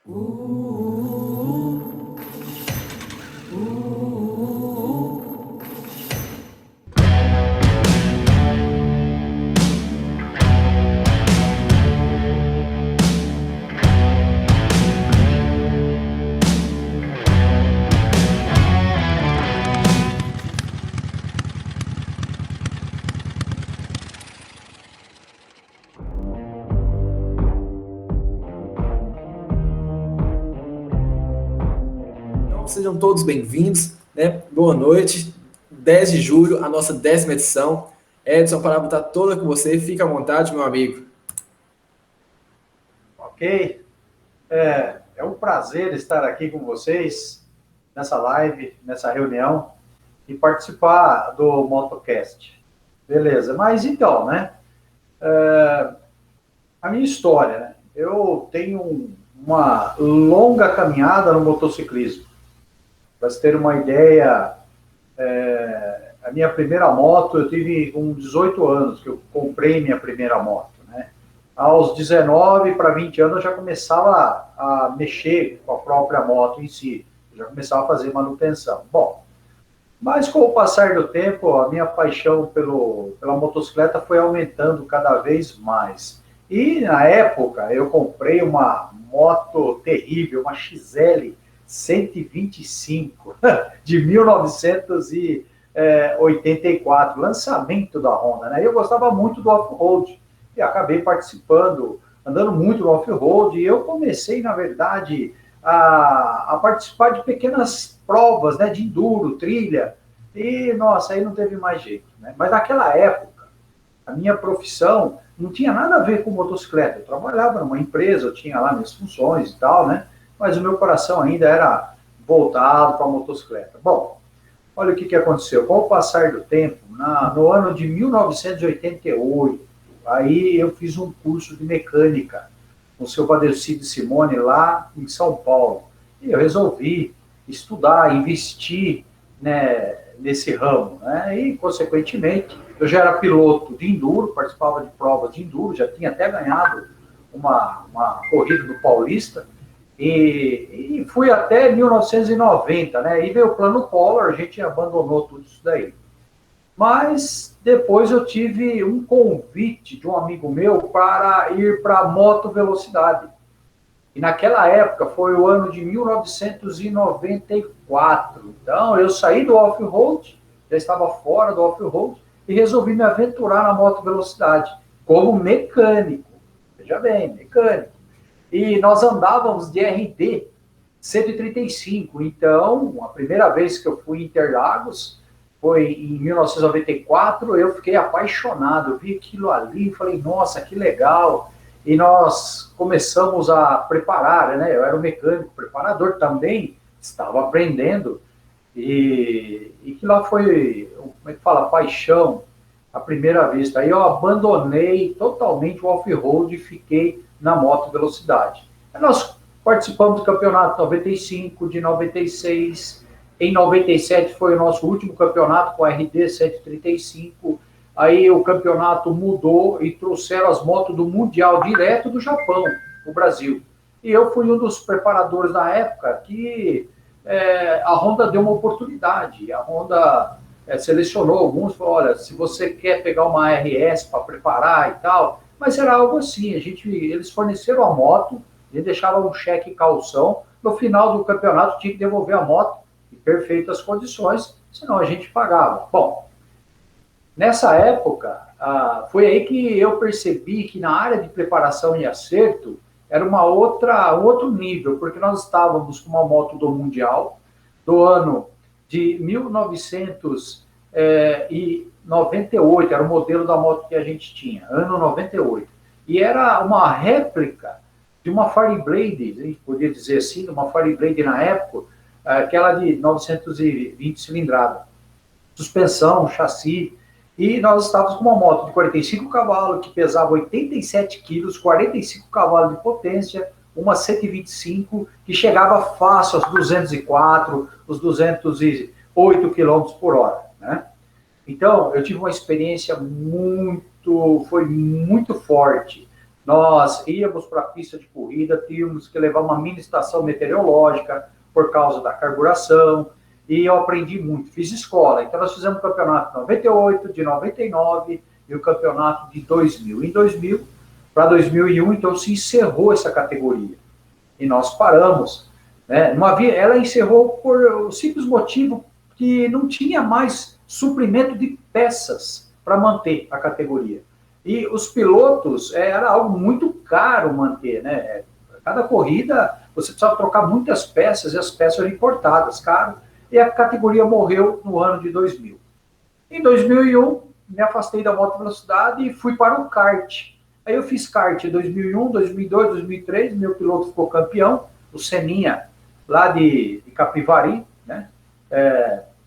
Então, sejam todos bem-vindos, né? Boa noite. 10 de julho, a nossa 10ª edição. Edson, a palavra está toda com você. Fica à vontade, meu amigo. Ok. É um prazer estar aqui com vocês nessa live, nessa reunião e participar do Motocast. Beleza, mas então, né? A minha história, né? Eu tenho uma longa caminhada no motociclismo. Para você ter uma ideia, a minha primeira moto eu tive com 18 anos, que eu comprei minha primeira moto, né? Aos 19 para 20 anos eu já começava a mexer com a própria moto em si, eu já começava a fazer manutenção. Bom, mas com o passar do tempo, a minha paixão pela motocicleta foi aumentando cada vez mais. E na época eu comprei uma moto terrível, uma XL 125 de 1984, lançamento da Honda, né? Eu gostava muito do off-road e acabei participando, andando muito no off-road, e eu comecei, na verdade, a participar de pequenas provas, né, de enduro, trilha, e, nossa, aí não teve mais jeito, né? Mas naquela época, a minha profissão não tinha nada a ver com motocicleta. Eu trabalhava numa empresa, eu tinha lá minhas funções e tal, né? Mas o meu coração ainda era voltado para a motocicleta. Bom, olha o que aconteceu. Com o passar do tempo, no ano de 1988, aí eu fiz um curso de mecânica com o seu Vadeucídio Simone lá em São Paulo. E eu resolvi estudar, investir, né, nesse ramo, né? E, consequentemente, eu já era piloto de enduro, participava de provas de enduro, já tinha até ganhado uma corrida do Paulista, e fui até 1990, né? E veio o plano Collor, a gente abandonou tudo isso daí. Mas depois eu tive um convite de um amigo meu para ir para moto velocidade. E naquela época foi o ano de 1994. Então eu saí do off-road, já estava fora do off-road, e resolvi me aventurar na moto velocidade, como mecânico. Veja bem, mecânico. E nós andávamos de RD 135. Então, a primeira vez que eu fui em Interlagos foi em 1994. Eu fiquei apaixonado, eu vi aquilo ali e falei, nossa, que legal. E nós começamos a preparar, né? Eu era um mecânico preparador também, estava aprendendo, e que lá foi, como é que fala, paixão à primeira vista. Aí eu abandonei totalmente o off-road e fiquei na moto velocidade. Aí nós participamos do campeonato 95, de 96, em 97 foi o nosso último campeonato com a RD 135. Aí o campeonato mudou e trouxeram as motos do Mundial direto do Japão, o Brasil. E eu fui um dos preparadores da época que a Honda deu uma oportunidade. A Honda selecionou alguns, falou, olha, se você quer pegar uma RS para preparar e tal, mas era algo assim, eles forneceram a moto, eles deixavam um cheque calção, no final do campeonato tinha que devolver a moto em perfeitas condições, senão a gente pagava. Bom, nessa época, foi aí que eu percebi que na área de preparação e acerto era um outro nível, porque nós estávamos com uma moto do Mundial, do ano de 1998, era o modelo da moto que a gente tinha, ano 98. E era uma réplica de uma Fireblade, a gente podia dizer assim, de uma Fireblade na época, aquela de 920 cilindrada. Suspensão, chassi, e nós estávamos com uma moto de 45 cavalos, que pesava 87 quilos, 45 cavalos de potência, uma 125, que chegava fácil aos 204, os 208 quilômetros por hora, né? Então, eu tive uma experiência foi muito forte, Nós íamos para a pista de corrida, tínhamos que levar uma mini estação meteorológica por causa da carburação, e eu aprendi muito, fiz escola. Então, nós fizemos o campeonato de 98, de 99 e o campeonato de 2000. Em 2000 para 2001, então, se encerrou essa categoria. E nós paramos. Né? Ela encerrou por o simples motivo que não tinha mais suprimento de peças para manter a categoria. E os pilotos, era algo muito caro manter, né? Cada corrida, você precisava trocar muitas peças, e as peças eram importadas, caro, e a categoria morreu no ano de 2000. Em 2001, me afastei da moto velocidade e fui para o kart. Aí eu fiz kart em 2001, 2002, 2003, meu piloto ficou campeão, o Seninha, lá de Capivari, né?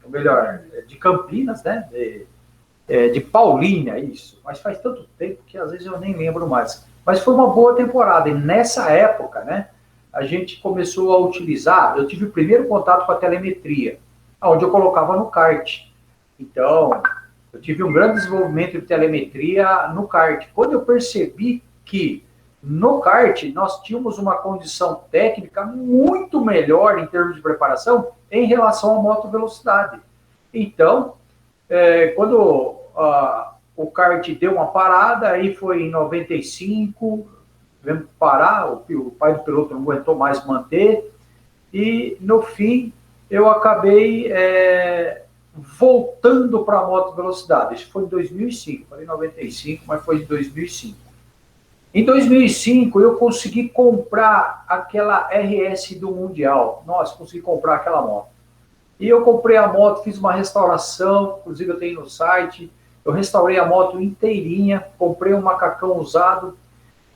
Ou melhor, de Campinas, né? De Paulínia, isso. Mas faz tanto tempo que às vezes eu nem lembro mais. Mas foi uma boa temporada. E nessa época, né, a gente começou a utilizar, eu tive o primeiro contato com a telemetria, onde eu colocava no kart. Então, eu tive um grande desenvolvimento de telemetria no kart. Quando eu percebi que no kart nós tínhamos uma condição técnica muito melhor em termos de preparação em relação à moto velocidade. Então, quando o kart deu uma parada, aí foi em 95, tivemos que parar, o pai do piloto não aguentou mais manter, e no fim eu acabei voltando para a moto velocidade. Isso foi em 2005, falei 95, mas foi em 2005. Em 2005 eu consegui comprar aquela RS do Mundial. Nossa, consegui comprar aquela moto. E eu comprei a moto, fiz uma restauração, inclusive eu tenho no site, eu restaurei a moto inteirinha, comprei um macacão usado.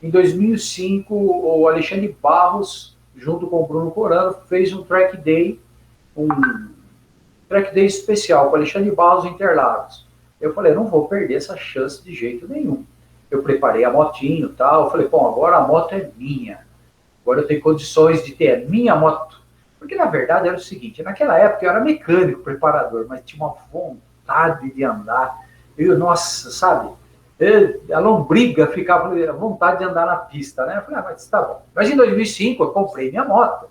Em 2005, o Alexandre Barros, junto com o Bruno Corano, fez um track day especial com o Alexandre Barros em Interlagos. Eu falei, não vou perder essa chance de jeito nenhum. Eu preparei a motinho e tal, eu falei, bom, agora a moto é minha. Agora eu tenho condições de ter a minha moto. Porque, na verdade, era o seguinte, naquela época eu era mecânico, preparador, mas tinha uma vontade de andar. Nossa, sabe? A lombriga ficava a vontade de andar na pista, né? Eu falei, mas tá bom. Mas em 2005 eu comprei minha moto. Eu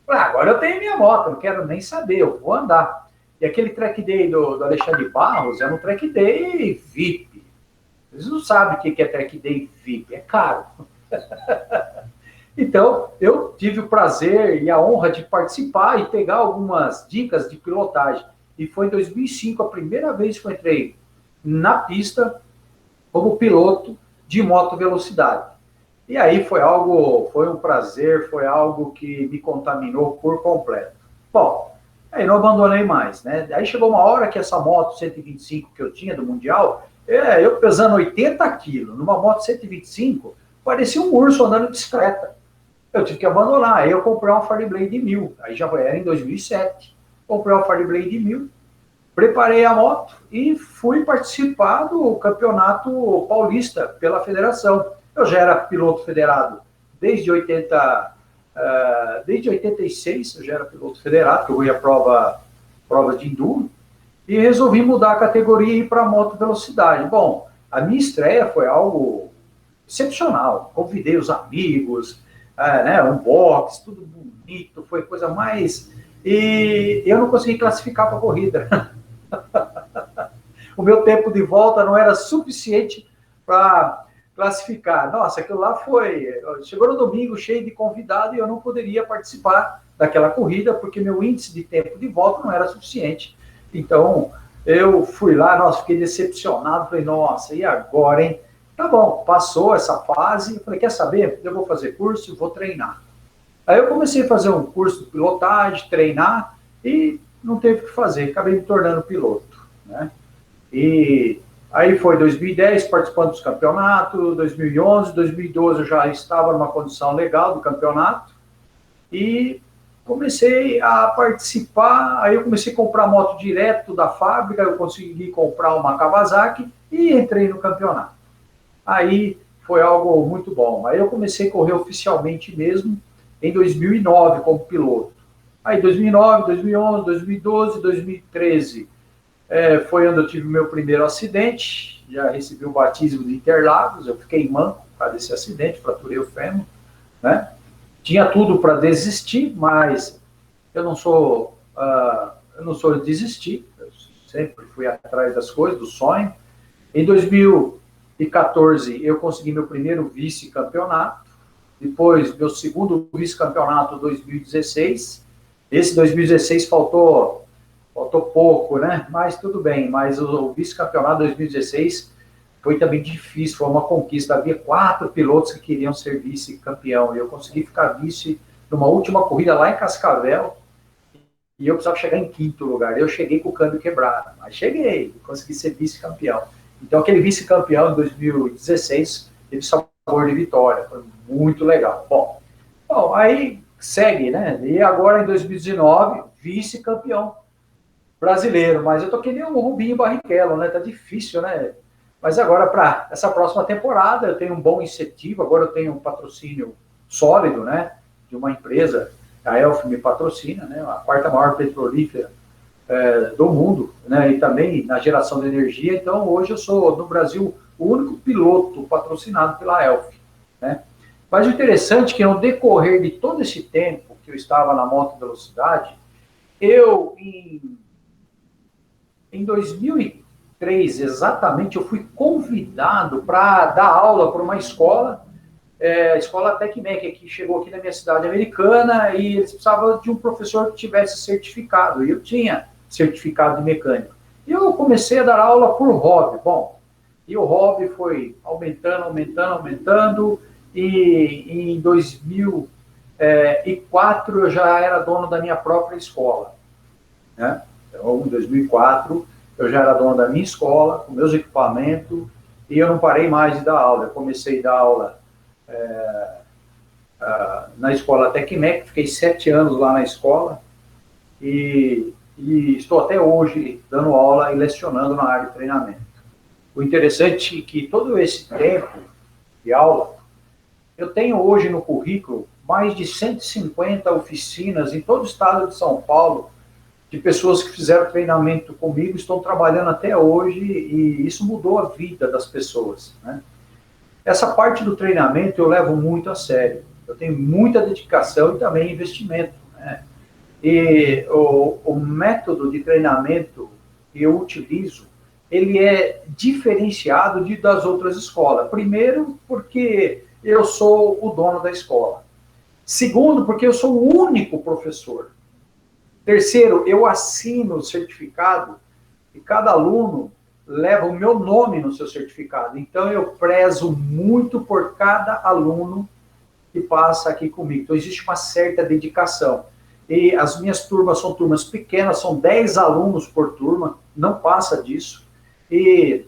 falei, agora eu tenho minha moto, não quero nem saber, eu vou andar. E aquele track day do Alexandre Barros era um track day VIP. Eles não sabem o que é track day VIP, é caro. Então, eu tive o prazer e a honra de participar e pegar algumas dicas de pilotagem. E foi em 2005 a primeira vez que eu entrei na pista como piloto de moto velocidade. E aí foi um prazer, foi algo que me contaminou por completo. Bom, aí não abandonei mais, né? Aí chegou uma hora que essa moto 125 que eu tinha do Mundial, eu pesando 80 quilos, numa moto 125, parecia um urso andando de bicicleta. Eu tive que abandonar. Aí eu comprei uma Fireblade 1000. Aí já era em 2007. Comprei uma Fireblade 1000, preparei a moto e fui participar do campeonato paulista pela federação. Eu já era piloto federado desde 86, eu já era piloto federado, que eu ia prova de enduro, e resolvi mudar a categoria e ir para moto velocidade. Bom, a minha estreia foi algo excepcional. Convidei os amigos, né, um box, tudo bonito, foi coisa mais... E eu não consegui classificar para a corrida. O meu tempo de volta não era suficiente para classificar. Nossa, aquilo lá foi... Chegou no domingo cheio de convidado e eu não poderia participar daquela corrida porque meu índice de tempo de volta não era suficiente. Então, eu fui lá, nossa, fiquei decepcionado, falei, nossa, e agora, hein? Tá bom, passou essa fase, eu falei, quer saber? Eu vou fazer curso, vou treinar. Aí eu comecei a fazer um curso de pilotagem, treinar, e não teve o que fazer, acabei me tornando piloto, né? E aí foi 2010, participando dos campeonatos, 2011, 2012 eu já estava numa condição legal do campeonato, e comecei a participar, aí eu comecei a comprar moto direto da fábrica, eu consegui comprar uma Kawasaki, e entrei no campeonato. Aí foi algo muito bom. Aí eu comecei a correr oficialmente mesmo em 2009 como piloto. Aí 2009, 2011, 2012, 2013 foi onde eu tive o meu primeiro acidente, já recebi o batismo de Interlagos, eu fiquei manco, por causa desse acidente, fraturei o fêmur, né? Tinha tudo para desistir, mas eu não sou de desistir, eu sempre fui atrás das coisas, do sonho. Em 2014, eu consegui meu primeiro vice-campeonato, depois meu segundo vice-campeonato em 2016. Esse 2016 faltou pouco, né? Mas tudo bem, mas o vice-campeonato 2016 foi também difícil, foi uma conquista. Havia 4 pilotos que queriam ser vice-campeão, e eu consegui ficar vice numa última corrida lá em Cascavel, e eu precisava chegar em 5º lugar. Eu cheguei com o câmbio quebrado, mas cheguei, consegui ser vice-campeão. Então, aquele vice-campeão em 2016 teve sabor de vitória, foi muito legal. Bom, aí segue, né? E agora, em 2019, vice-campeão brasileiro, mas eu tô que nem um Rubinho Barrichello, né? Tá difícil, né? Mas agora, para essa próxima temporada, eu tenho um bom incentivo, agora eu tenho um patrocínio sólido, né? De uma empresa, a Elf me patrocina, né? A 4ª maior petrolífera do mundo, né? E também na geração de energia. Então, hoje eu sou, no Brasil, o único piloto patrocinado pela Elf, né? Mas o interessante é que no decorrer de todo esse tempo que eu estava na moto velocidade, eu, em 2003, exatamente, eu fui convidado para dar aula para uma escola, a escola Tecmec, que chegou aqui na minha cidade americana, e eles precisavam de um professor que tivesse certificado, e eu tinha certificado de mecânico. E eu comecei a dar aula por hobby. Bom, e o hobby foi aumentando, e em 2004 eu já era dono da minha própria escola, né? Então, em 2004 eu já era dono da minha escola, com meus equipamentos, e eu não parei mais de dar aula. Eu comecei a dar aula na escola Tecmec, fiquei 7 anos lá na escola, e estou até hoje dando aula e lecionando na área de treinamento. O interessante é que todo esse tempo de aula, eu tenho hoje no currículo mais de 150 oficinas em todo o estado de São Paulo, de pessoas que fizeram treinamento comigo, estão trabalhando até hoje, e isso mudou a vida das pessoas, né? Essa parte do treinamento eu levo muito a sério. Eu tenho muita dedicação e também investimento, né? E o método de treinamento que eu utilizo, ele é diferenciado das outras escolas. Primeiro, porque eu sou o dono da escola. Segundo, porque eu sou o único professor. Terceiro, eu assino o certificado e cada aluno leva o meu nome no seu certificado. Então, eu prezo muito por cada aluno que passa aqui comigo. Então, existe uma certa dedicação. E as minhas turmas são turmas pequenas, são 10 alunos por turma, não passa disso. E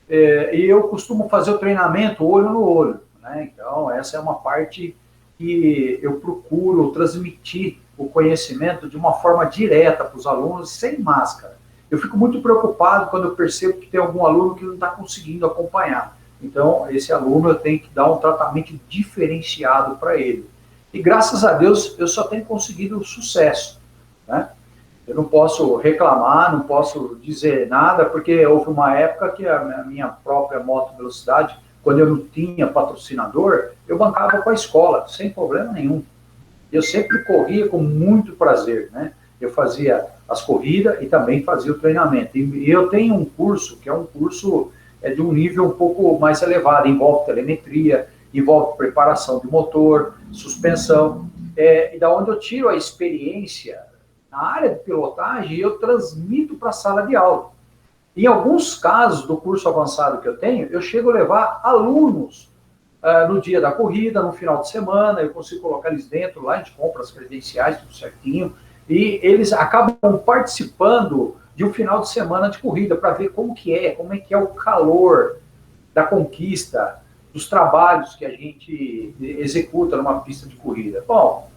eu costumo fazer o treinamento olho no olho, né? Então, essa é uma parte que eu procuro transmitir o conhecimento de uma forma direta para os alunos, sem máscara. Eu fico muito preocupado quando eu percebo que tem algum aluno que não está conseguindo acompanhar. Então, esse aluno eu tenho que dar um tratamento diferenciado para ele. E graças a Deus, eu só tenho conseguido sucesso, né? Eu não posso reclamar, não posso dizer nada, porque houve uma época que a minha própria moto velocidade, quando eu não tinha patrocinador, eu bancava com a escola, sem problema nenhum. Eu sempre corria com muito prazer, né? Eu fazia as corridas e também fazia o treinamento. E eu tenho um curso, que é um curso de um nível um pouco mais elevado, envolve telemetria, envolve preparação de motor, suspensão, e da onde eu tiro a experiência na área de pilotagem, eu transmito para a sala de aula. Em alguns casos do curso avançado que eu tenho, eu chego a levar alunos no dia da corrida, no final de semana, eu consigo colocar eles dentro, lá a gente compra as credenciais, tudo certinho, e eles acabam participando de um final de semana de corrida, para ver como é que é o calor da conquista, dos trabalhos que a gente executa numa pista de corrida. Bom,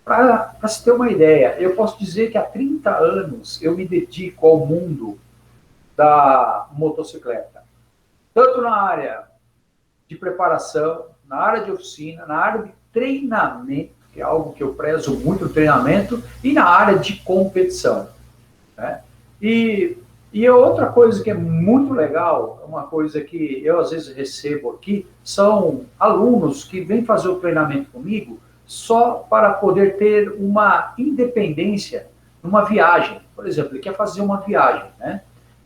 para se ter uma ideia, eu posso dizer que há 30 anos eu me dedico ao mundo da motocicleta, tanto na área de preparação, na área de oficina, na área de treinamento, que é algo que eu prezo muito, o treinamento, e na área de competição, né? E E outra coisa que é muito legal, uma coisa que eu às vezes recebo aqui, são alunos que vêm fazer o treinamento comigo só para poder ter uma independência numa viagem. Por exemplo, ele quer fazer uma viagem, né?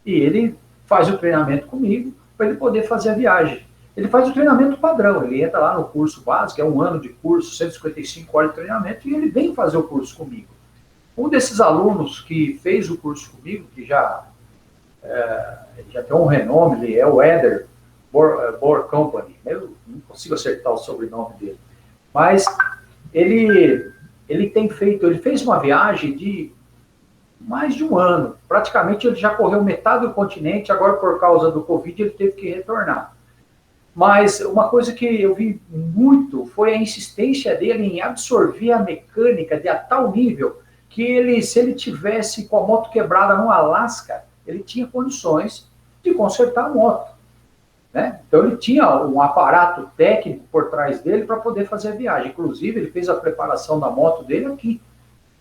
E ele faz o treinamento comigo para ele poder fazer a viagem. Ele faz o treinamento padrão, ele entra lá no curso básico, é um ano de curso, 155 horas de treinamento, e ele vem fazer o curso comigo. Um desses alunos que fez o curso comigo, que já tem um renome, ele é o Eder Bor Company. Eu não consigo acertar o sobrenome dele. Mas ele tem feito, ele fez uma viagem de mais de um ano. Praticamente ele já correu metade do continente, agora por causa do Covid ele teve que retornar. Mas uma coisa que eu vi muito foi a insistência dele em absorver a mecânica de a tal nível que ele, se ele tivesse com a moto quebrada no Alasca, ele tinha condições de consertar a moto. Né? Então ele tinha um aparato técnico por trás dele para poder fazer a viagem. Inclusive, ele fez a preparação da moto dele aqui,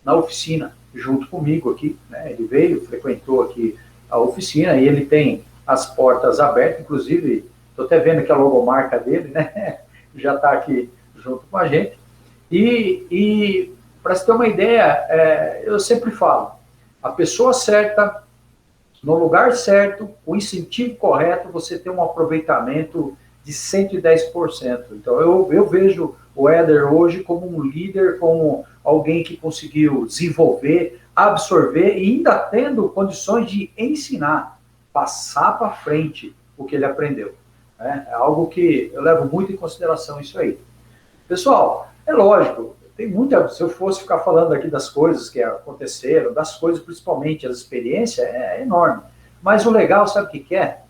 na oficina, junto comigo aqui. Né? Ele veio, frequentou aqui a oficina e ele tem as portas abertas, inclusive, estou até vendo que a logomarca dele, né? Já está aqui junto com a gente. E para você ter uma ideia, eu sempre falo, a pessoa certa, no lugar certo, o incentivo correto, você tem um aproveitamento de 110%. Então, eu vejo o Éder hoje como um líder, como alguém que conseguiu desenvolver, absorver e ainda tendo condições de ensinar, passar para frente o que ele aprendeu. Né? É algo que eu levo muito em consideração isso aí. Pessoal, é lógico, tem muita. Se eu fosse ficar falando aqui das coisas que aconteceram, das coisas, principalmente as experiências, é enorme. Mas o legal, sabe o que é?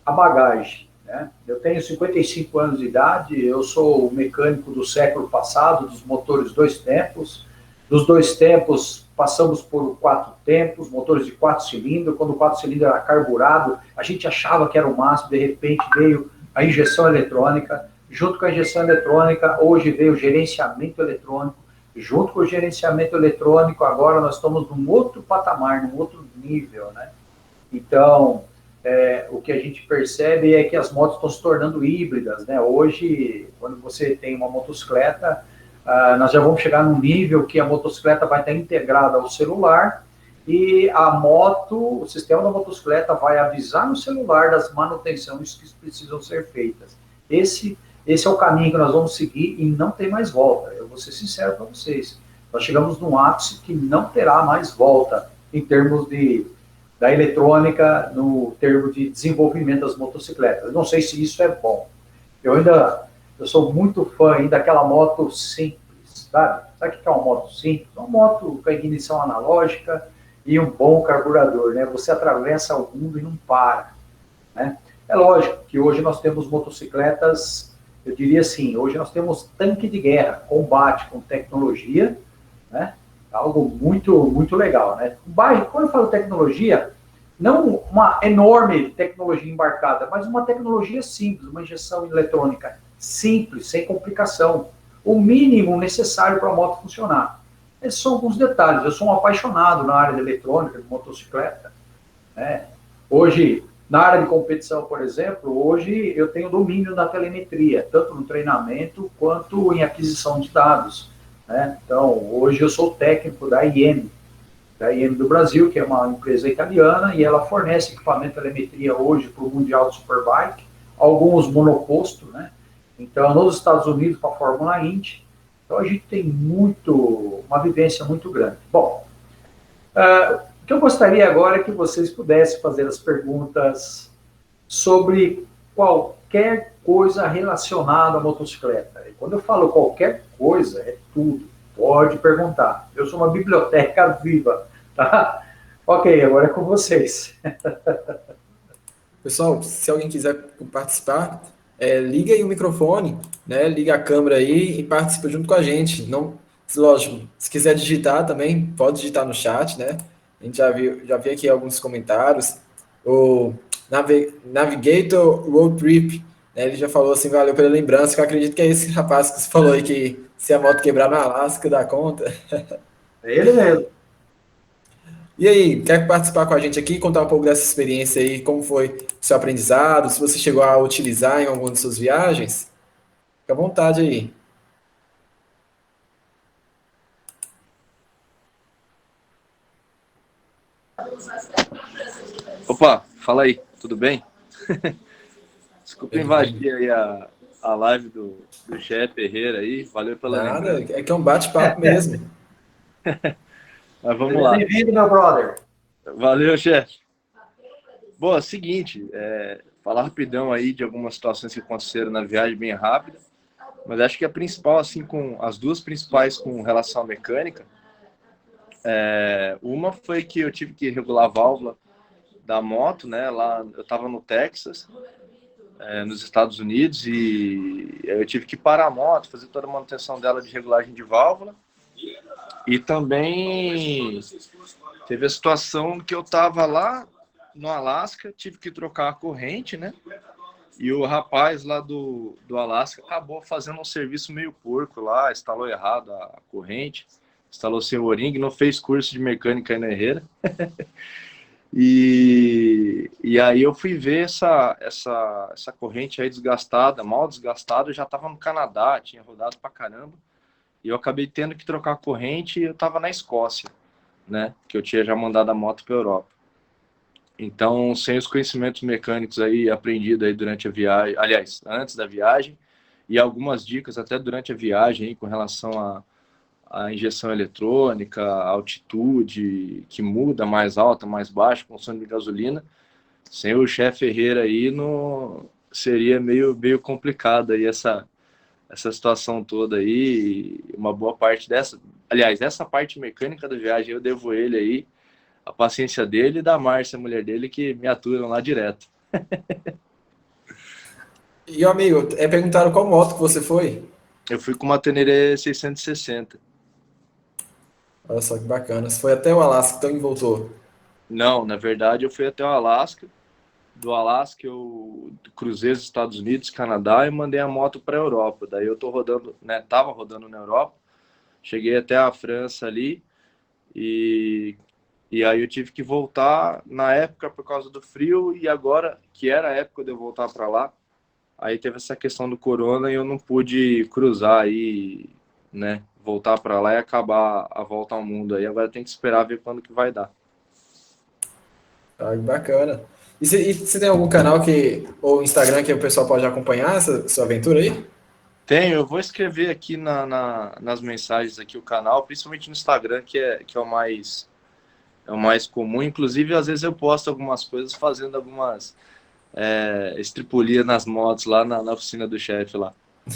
A bagagem. Né? Eu tenho 55 anos de idade, eu sou o mecânico do século passado, dos motores dois tempos. Dos dois tempos, passamos por quatro tempos, motores de 4 cilindros. Quando o 4 cilindros era carburado, a gente achava que era o máximo, de repente veio a injeção eletrônica. Junto com a injeção eletrônica, hoje veio o gerenciamento eletrônico. Junto com o gerenciamento eletrônico, agora nós estamos num outro patamar, num outro nível, né? Então, o que a gente percebe é que as motos estão se tornando híbridas, né? Hoje, quando você tem uma motocicleta, nós já vamos chegar num nível que a motocicleta vai estar integrada ao celular e a moto, o sistema da motocicleta vai avisar no celular das manutenções que precisam ser feitas. Esse é o caminho que nós vamos seguir e não tem mais volta. Eu vou ser sincero para vocês. Nós chegamos num ápice que não terá mais volta em termos da eletrônica, no termo de desenvolvimento das motocicletas. Eu não sei se isso é bom. Eu sou muito fã ainda daquela moto simples, sabe? Sabe o que é uma moto simples? Uma moto com a ignição analógica e um bom carburador, né? Você atravessa o mundo e não para, né? É lógico que hoje nós temos motocicletas, eu diria assim, hoje nós temos tanque de guerra, combate com tecnologia, né? Algo muito, muito legal, né? Quando eu falo tecnologia, não uma enorme tecnologia embarcada, mas uma tecnologia simples, uma injeção eletrônica simples, sem complicação. O mínimo necessário para a moto funcionar. Esses são alguns detalhes. Eu sou um apaixonado na área de eletrônica, de motocicleta, né? Hoje, na área de competição, por exemplo, hoje eu tenho domínio da telemetria, tanto no treinamento quanto em aquisição de dados. Né? Então, hoje eu sou técnico da IEM do Brasil, que é uma empresa italiana, e ela fornece equipamento de telemetria hoje para o Mundial de Superbike, alguns monoposto, né? Então, nos Estados Unidos, para a Fórmula Indy. Então, a gente tem uma vivência muito grande. Bom, o que eu gostaria agora é que vocês pudessem fazer as perguntas sobre qualquer coisa relacionada à motocicleta. E quando eu falo qualquer coisa, é tudo. Pode perguntar. Eu sou uma biblioteca viva, tá? Ok, agora é com vocês. Pessoal, se alguém quiser participar, liga aí o microfone, né? Liga a câmera aí e participa junto com a gente. Não, lógico, se quiser digitar também, pode digitar no chat, né? A gente já viu aqui alguns comentários. O Navigator Road Trip, né? Ele já falou assim, valeu pela lembrança, que eu acredito que é esse rapaz que você falou aí que se a moto quebrar no Alasca, dá conta. É ele mesmo. E aí, quer participar com a gente aqui, contar um pouco dessa experiência aí, como foi o seu aprendizado, se você chegou a utilizar em alguma de suas viagens? Fica à vontade aí. Opa, fala aí, tudo bem? Desculpa Tudo bem? invadir aí a live do chefe Herrera aí, valeu pela Nada, lembrança. é que é um bate-papo mesmo. Mas vamos Seja lá. bem-vindo, meu brother. Valeu, chefe. Bom, é o seguinte, falar rapidão aí de algumas situações que aconteceram na viagem bem rápida, mas acho que a principal, assim, com as duas principais com relação à mecânica, uma foi que eu tive que regular a válvula da moto, né? Lá eu estava no Texas, nos Estados Unidos, e eu tive que parar a moto, fazer toda a manutenção dela de regulagem de válvula. E também teve a situação que eu estava lá no Alasca, tive que trocar a corrente, né? E o rapaz lá do Alasca acabou fazendo um serviço meio porco lá, instalou errado a corrente, instalou sem o-ring, não fez curso de mecânica aí na Herrera. E aí eu fui ver essa corrente aí desgastada, mal desgastada, eu já estava no Canadá, tinha rodado pra caramba, e eu acabei tendo que trocar a corrente e eu estava na Escócia, né, que eu tinha já mandado a moto para Europa. Então, sem os conhecimentos mecânicos aí aprendidos aí durante a viagem, aliás, antes da viagem, e algumas dicas até durante a viagem aí, com relação a injeção eletrônica, a altitude que muda, mais alta, mais baixa, consumo de gasolina. Sem o chefe Ferreira aí, não seria meio complicado aí essa situação toda aí. Uma boa parte dessa, aliás, essa parte mecânica da viagem eu devo ele aí, a paciência dele e da Márcia, a mulher dele, que me aturam lá direto. E, amigo, perguntaram qual moto que você foi? Eu fui com uma Tenere 660. Olha só que bacana. Você foi até o Alasca, então, e voltou. Não, na verdade eu fui até o Alasca. Do Alasca eu cruzei os Estados Unidos, Canadá e mandei a moto para a Europa. Daí eu tô rodando, né? Tava rodando na Europa. Cheguei até a França ali e, e aí eu tive que voltar na época por causa do frio e agora, que era a época de eu voltar para lá, aí teve essa questão do corona e eu não pude cruzar aí, né? Voltar para lá e acabar a volta ao mundo aí. Agora tem que esperar ver quando que vai dar. Ah, que bacana. E você tem algum canal ou Instagram que o pessoal pode acompanhar essa sua aventura aí? Tenho, eu vou escrever aqui nas mensagens aqui o canal, principalmente no Instagram, que é o mais comum. Inclusive, às vezes eu posto algumas coisas fazendo algumas estripulias nas motos lá na oficina do chefe lá.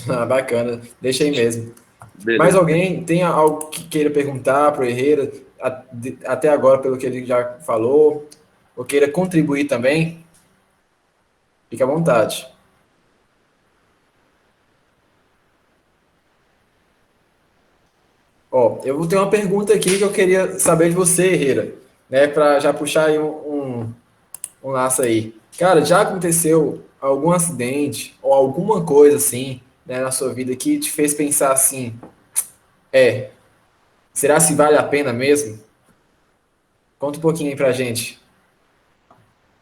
Ah, bacana. Deixa aí mesmo. Mais Beleza. alguém tem algo que queira perguntar para o Herrera, até agora, pelo que ele já falou, ou queira contribuir também? Fique à vontade. Ó, eu vou ter uma pergunta aqui que eu queria saber de você, Herrera, né, para já puxar aí um laço aí. Cara, já aconteceu algum acidente ou alguma coisa assim, né, na sua vida que te fez pensar assim, é, será se vale a pena mesmo? Conta um pouquinho aí pra gente.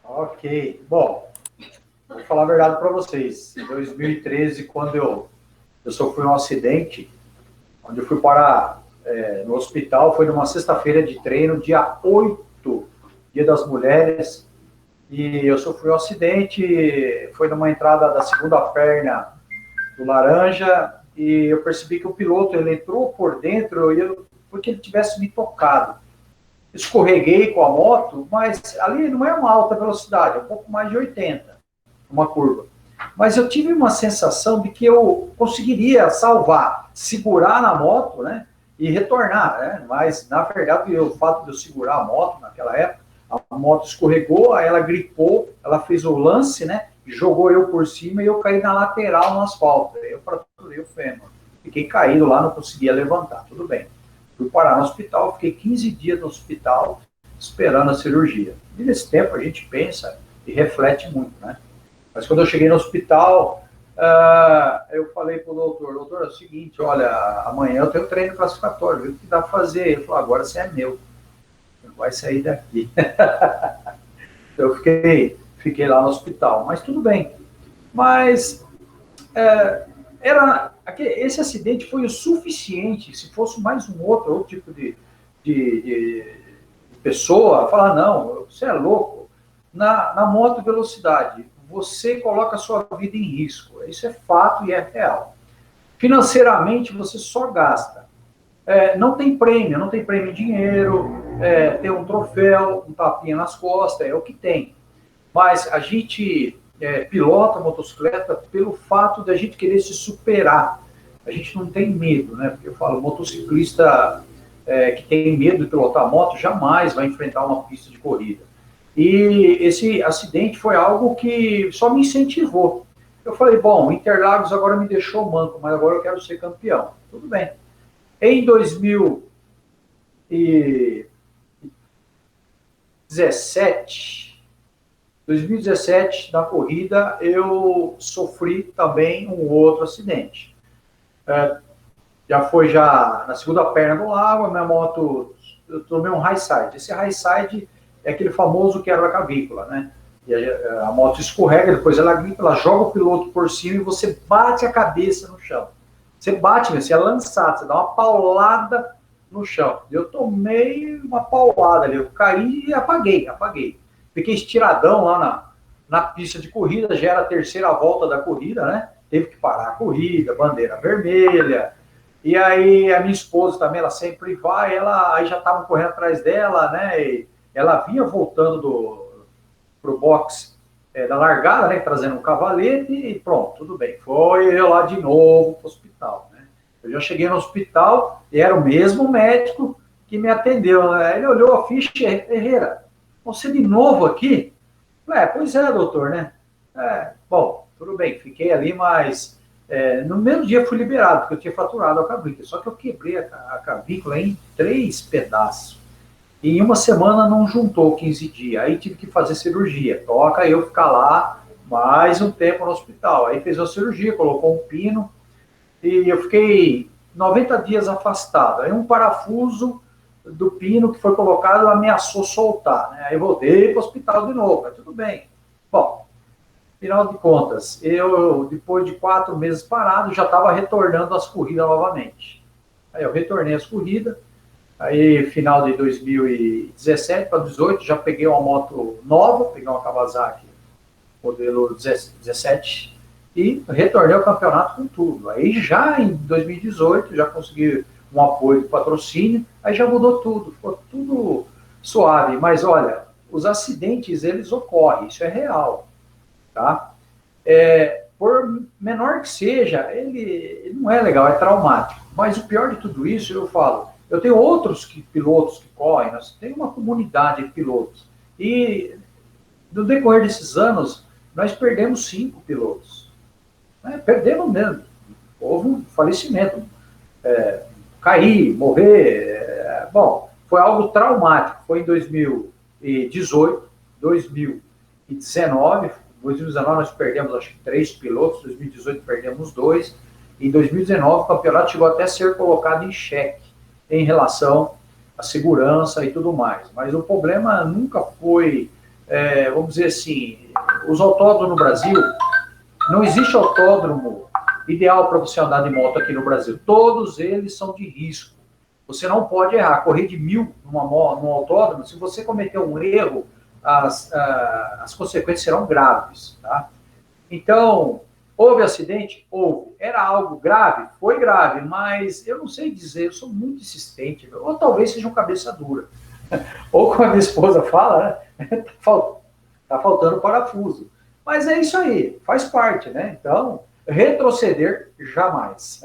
Ok. Bom, vou falar a verdade para vocês. Em 2013, quando eu sofri um acidente, onde eu fui parar no hospital, foi numa sexta-feira de treino, dia 8, Dia das Mulheres, e eu sofri um acidente, foi numa entrada da segunda perna do Laranja, e eu percebi que o piloto ele entrou por dentro, e foi que ele tivesse me tocado. Escorreguei com a moto, mas ali não é uma alta velocidade, é um pouco mais de 80, uma curva. Mas eu tive uma sensação de que eu conseguiria salvar, segurar na moto, né? E retornar, né? Mas, na verdade, o fato de eu segurar a moto naquela época, a moto escorregou, aí ela gripou, ela fez o lance, né? Jogou eu por cima e eu caí na lateral no asfalto. Eu fraturei o fêmur. Fiquei caído lá, não conseguia levantar. Tudo bem. Fui parar no hospital, fiquei 15 dias no hospital esperando a cirurgia. E nesse tempo a gente pensa e reflete muito, né? Mas quando eu cheguei no hospital, eu falei para o doutor, é o seguinte, olha, amanhã eu tenho treino classificatório, viu o que dá para fazer? Ele falou, agora você é meu. não vai sair daqui. Eu fiquei lá no hospital, mas tudo bem. Mas esse acidente foi o suficiente, se fosse mais outro tipo de pessoa, falar, não, você é louco. Na moto velocidade, você coloca a sua vida em risco. Isso é fato e é real. Financeiramente, você só gasta. Não tem prêmio em dinheiro, tem um troféu, um tapinha nas costas, é o que tem. Mas a gente pilota a motocicleta pelo fato da gente querer se superar. A gente não tem medo, né? Porque eu falo, motociclista que tem medo de pilotar moto jamais vai enfrentar uma pista de corrida. E esse acidente foi algo que só me incentivou. Eu falei, bom, Interlagos agora me deixou manco, mas agora eu quero ser campeão. Tudo bem. Em 2017, na corrida, eu sofri também um outro acidente. Já foi na segunda perna do lago, a minha moto, eu tomei um high side. Esse high side é aquele famoso quebra-cavícula, né? E a moto escorrega, depois ela gripa, ela joga o piloto por cima e você bate a cabeça no chão. Você bate, você é lançado, você dá uma paulada no chão. Eu tomei uma paulada ali, eu caí e apaguei. Fiquei estiradão lá na pista de corrida, já era a terceira volta da corrida, né? Teve que parar a corrida, bandeira vermelha. E aí a minha esposa também, ela sempre vai, aí já estavam correndo atrás dela, né? E ela vinha voltando pro box da largada, né? Trazendo um cavalete e pronto, tudo bem. Foi eu lá de novo pro hospital, né? Eu já cheguei no hospital e era o mesmo médico que me atendeu, né? Ele olhou a ficha, Herrera, você de novo aqui? Pois é, doutor, né? Bom, tudo bem, fiquei ali, mas no mesmo dia fui liberado, porque eu tinha fraturado a clavícula, só que eu quebrei a clavícula em 3 pedaços. E em uma semana não juntou 15 dias, aí tive que fazer cirurgia. Toca eu ficar lá mais um tempo no hospital. Aí fez a cirurgia, colocou um pino, e eu fiquei 90 dias afastado. Aí um parafuso do pino que foi colocado ameaçou soltar, né? Aí voltei para o hospital de novo, mas tudo bem. Bom, final de contas, eu, depois de 4 meses parado, já estava retornando às corridas novamente. Aí eu retornei às corridas, aí final de 2017 para 2018, já peguei uma moto nova, peguei uma Kawasaki modelo 17 e retornei ao campeonato com tudo. Aí já em 2018, já consegui um apoio de patrocínio, aí já mudou tudo, ficou tudo suave. Mas olha, os acidentes, eles ocorrem, isso é real, tá? Por menor que seja, ele não é legal, é traumático. Mas o pior de tudo isso, eu falo, eu tenho outros pilotos que correm, nós temos uma comunidade de pilotos. E no decorrer desses anos, nós perdemos 5 pilotos. Perdemos mesmo. Houve um falecimento. Cair, morrer. Bom, foi algo traumático. Foi em 2018, 2019. Em 2019 nós perdemos acho que 3 pilotos, em 2018 perdemos 2. Em 2019 o campeonato chegou até a ser colocado em xeque em relação à segurança e tudo mais. Mas o problema nunca foi, vamos dizer assim, os autódromos no Brasil, não existe autódromo ideal para você andar de moto aqui no Brasil. Todos eles são de risco. Você não pode errar. Correr de 1000 num autódromo, se você cometer um erro, as consequências serão graves. Tá? Então, houve acidente? Houve. Era algo grave? Foi grave, mas eu não sei dizer, eu sou muito insistente. Ou talvez seja um cabeça dura. Ou como a minha esposa fala, né? Tá faltando parafuso. Mas é isso aí, faz parte, né? Então, retroceder jamais.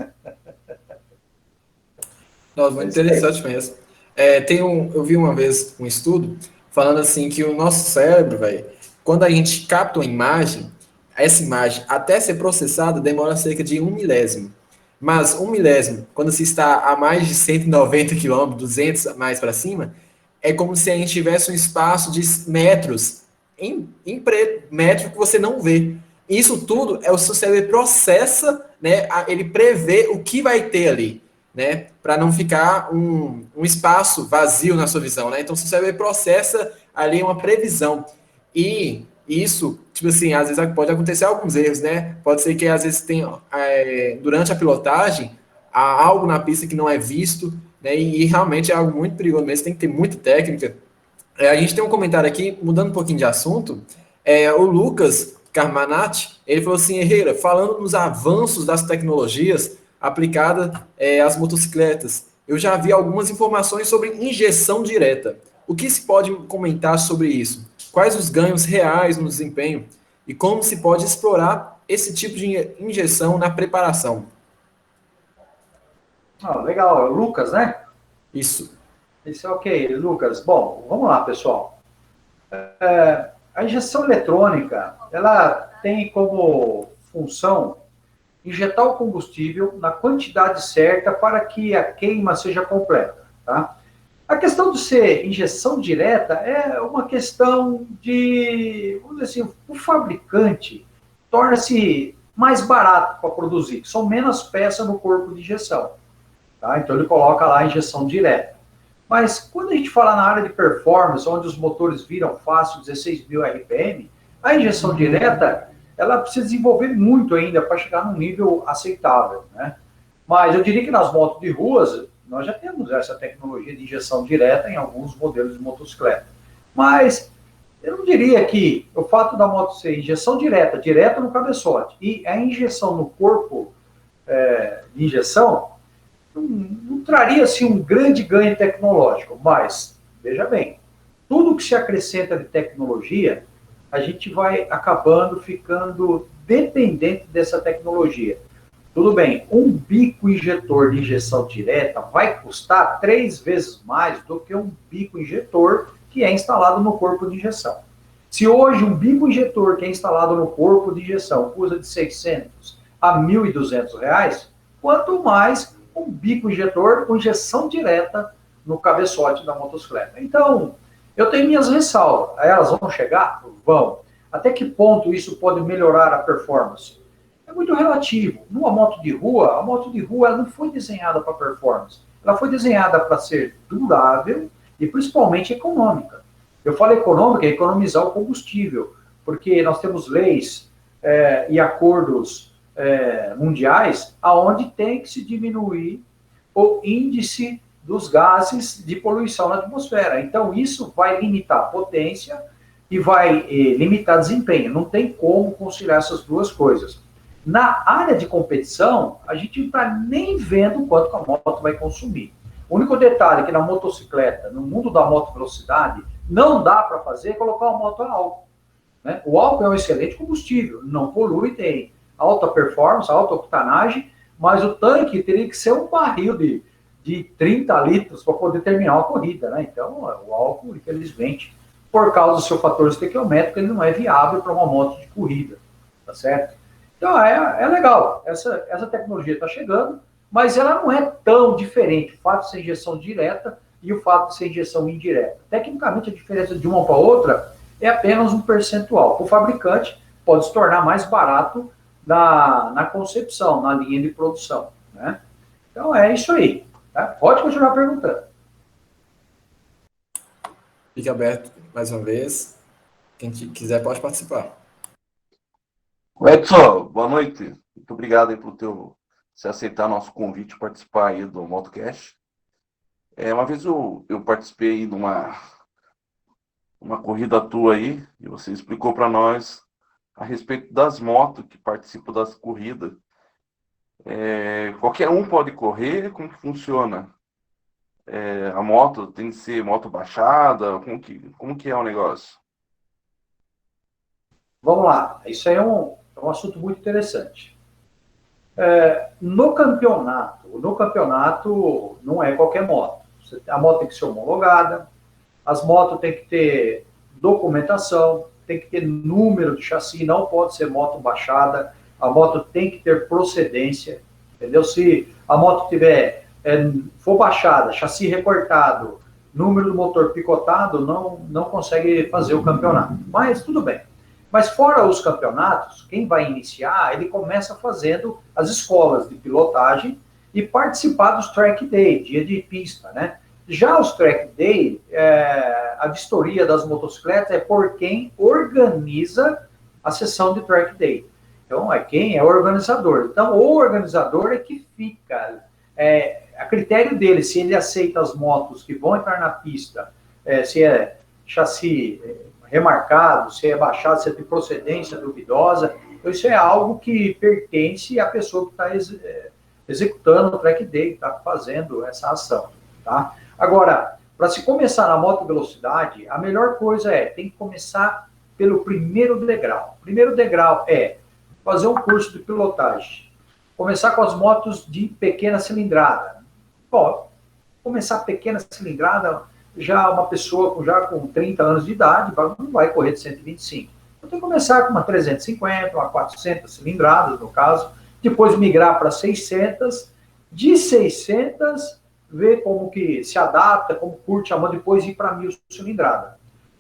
Nossa, muito interessante mesmo. Eu vi uma vez um estudo falando assim que o nosso cérebro, velho, quando a gente capta uma imagem, essa imagem até ser processada demora cerca de 1 milésimo. Mas 1 milésimo, quando se está a mais de 190 quilômetros, 200 mais para cima, é como se a gente tivesse um espaço de metros em preto, metro que você não vê. Isso tudo é o seu cérebro processa, né? Ele prevê o que vai ter ali. né? Para não ficar um espaço vazio na sua visão, né? Então, seu cérebro processa ali uma previsão. E isso, tipo assim, às vezes pode acontecer alguns erros, né? Pode ser que às vezes tenha, durante a pilotagem, há algo na pista que não é visto, né? E realmente é algo muito perigoso mesmo, tem que ter muita técnica. A gente tem um comentário aqui, mudando um pouquinho de assunto, o Lucas Carmanati, ele falou assim, Herrera, falando nos avanços das tecnologias aplicadas às motocicletas, eu já vi algumas informações sobre injeção direta. O que se pode comentar sobre isso? Quais os ganhos reais no desempenho? E como se pode explorar esse tipo de injeção na preparação? Legal, é o Lucas, né? Isso. Isso é ok, Lucas. Bom, vamos lá, pessoal. A injeção eletrônica, ela tem como função injetar o combustível na quantidade certa para que a queima seja completa, tá? A questão de ser injeção direta é uma questão de, vamos dizer assim, o fabricante torna-se mais barato para produzir, são menos peças no corpo de injeção, tá? Então ele coloca lá a injeção direta. Mas quando a gente fala na área de performance, onde os motores viram fácil 16.000 RPM, a injeção direta, ela precisa desenvolver muito ainda para chegar num nível aceitável, né? Mas eu diria que nas motos de ruas, nós já temos essa tecnologia de injeção direta em alguns modelos de motocicleta. Mas eu não diria que o fato da moto ser injeção direta, direta no cabeçote, e a injeção no corpo de injeção, não traria assim, um grande ganho tecnológico, mas, veja bem, tudo que se acrescenta de tecnologia, a gente vai acabando ficando dependente dessa tecnologia. Tudo bem, um bico injetor de injeção direta vai custar 3 vezes mais do que um bico injetor que é instalado no corpo de injeção. Se hoje um bico injetor que é instalado no corpo de injeção custa de 600 a 1.200 reais, quanto mais um bico injetor com injeção direta no cabeçote da motocicleta. Então, eu tenho minhas ressalvas. Elas vão chegar? Vão. Até que ponto isso pode melhorar a performance? É muito relativo. Numa moto de rua, a moto de rua ela não foi desenhada para performance. Ela foi desenhada para ser durável e principalmente econômica. Eu falo econômica, é economizar o combustível, porque nós temos leis e acordos mundiais aonde tem que se diminuir o índice dos gases de poluição na atmosfera. Então, isso vai limitar a potência e vai limitar desempenho. Não tem como conciliar essas duas coisas. Na área de competição, a gente não está nem vendo quanto a moto vai consumir. O único detalhe é que na motocicleta, no mundo da motovelocidade, não dá para fazer é colocar uma moto a álcool, né? O álcool é um excelente combustível, não polui, tem alta performance, alta octanagem, mas o tanque teria que ser um barril de 30 litros para poder terminar uma corrida, né? Então, o álcool, infelizmente, por causa do seu fator estequiométrico, ele não é viável para uma moto de corrida, tá certo? Então, é legal, essa tecnologia está chegando, mas ela não é tão diferente, o fato de ser injeção direta e o fato de ser injeção indireta. Tecnicamente, a diferença de uma para outra é apenas um percentual. O fabricante pode se tornar mais barato na concepção, na linha de produção, né? Então, é isso aí. Tá? Pode continuar perguntando. Fique aberto mais uma vez. Quem quiser pode participar. Edson, boa noite. Muito obrigado aí por você aceitar nosso convite e participar aí do MotoCast. Uma vez eu participei aí de uma corrida tua aí, e você explicou para nós a respeito das motos que participam das corridas. Qualquer um pode correr? Como que funciona? A moto tem que ser moto baixada? Como que é o negócio? Vamos lá, isso aí é um assunto muito interessante. No campeonato não é qualquer moto. A moto tem que ser homologada, as motos têm que ter documentação, tem que ter número de chassi, não pode ser moto baixada, a moto tem que ter procedência, entendeu? Se a moto for baixada, chassi recortado, número do motor picotado, não consegue fazer o campeonato. Mas tudo bem. Mas fora os campeonatos, quem vai iniciar, ele começa fazendo as escolas de pilotagem e participar dos track day, dia de pista, né? Já os track day, a vistoria das motocicletas é por quem organiza a sessão de track day. Então, é quem é o organizador. Então, o organizador é que fica, a critério dele, se ele aceita as motos que vão entrar na pista, se é chassi remarcado, se é baixado, se é de procedência duvidosa. Então, isso é algo que pertence à pessoa que está executando o track day, que está fazendo essa ação, tá? Agora, para se começar na moto velocidade, a melhor coisa tem que começar pelo primeiro degrau. O primeiro degrau é fazer um curso de pilotagem. Começar com as motos de pequena cilindrada. Bom, começar pequena cilindrada, já uma pessoa já com 30 anos de idade não vai correr de 125. Então tem que começar com uma 350, uma 400 cilindradas, no caso, depois migrar para 600, de 600 ver como que se adapta, como curte a mão, depois ir para 1000 cilindrada.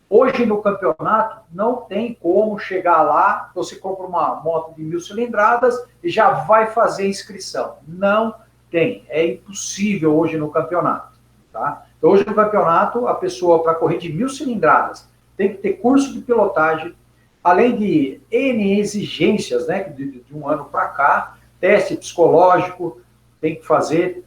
Hoje no campeonato não tem como chegar lá, você compra uma moto de 1000 cilindradas e já vai fazer inscrição. Não tem, é impossível hoje no campeonato, tá? Então, hoje no campeonato, a pessoa para correr de 1000 cilindradas tem que ter curso de pilotagem, além de N exigências, né, de um ano para cá, teste psicológico, tem que fazer,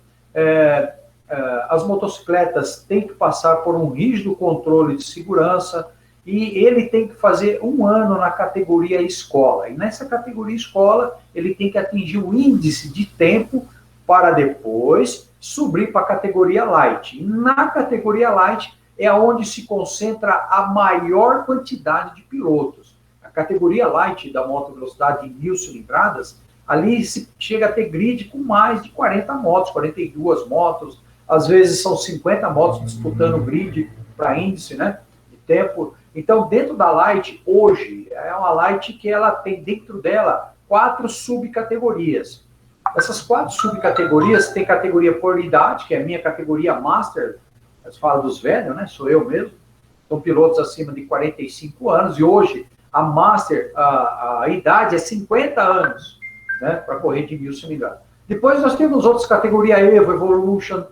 as motocicletas têm que passar por um rígido controle de segurança e ele tem que fazer um ano na categoria escola. E nessa categoria escola, ele tem que atingir o índice de tempo para depois subir para a categoria light. E na categoria light é onde se concentra a maior quantidade de pilotos. A categoria light da moto velocidade de 1000 cilindradas, ali se chega a ter grid com mais de 40 motos, 42 motos, às vezes são 50 motos disputando o grid para índice, né, de tempo. Então, dentro da Light, hoje, é uma Light que ela tem dentro dela 4 subcategorias. Essas 4 subcategorias, tem categoria por idade, que é a minha categoria Master, mas fala dos velhos, né, sou eu mesmo, são pilotos acima de 45 anos, e hoje a Master, a idade é 50 anos, né, para correr de 1000 cilindradas. Depois nós temos outras categorias, Evo, Evolution,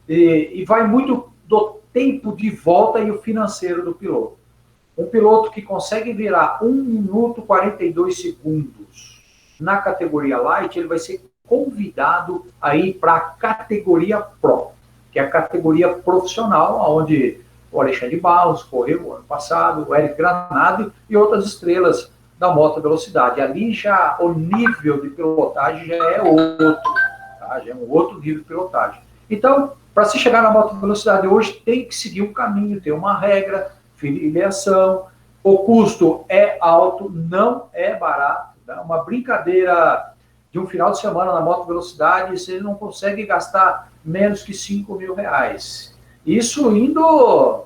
e vai muito do tempo de volta e o financeiro do piloto. Um piloto que consegue virar 1 minuto e 42 segundos na categoria Light, ele vai ser convidado a ir para a categoria Pro, que é a categoria profissional, onde o Alexandre Barros correu ano passado, o Eric Granado e outras estrelas da moto velocidade. Ali já o nível de pilotagem já é outro. Já é um outro nível de pilotagem. Então, para se chegar na moto velocidade hoje, tem que seguir um caminho, tem uma regra, filiação, o custo é alto, não é barato, né? Uma brincadeira de um final de semana na moto velocidade, você não consegue gastar menos que R$5.000. Isso indo,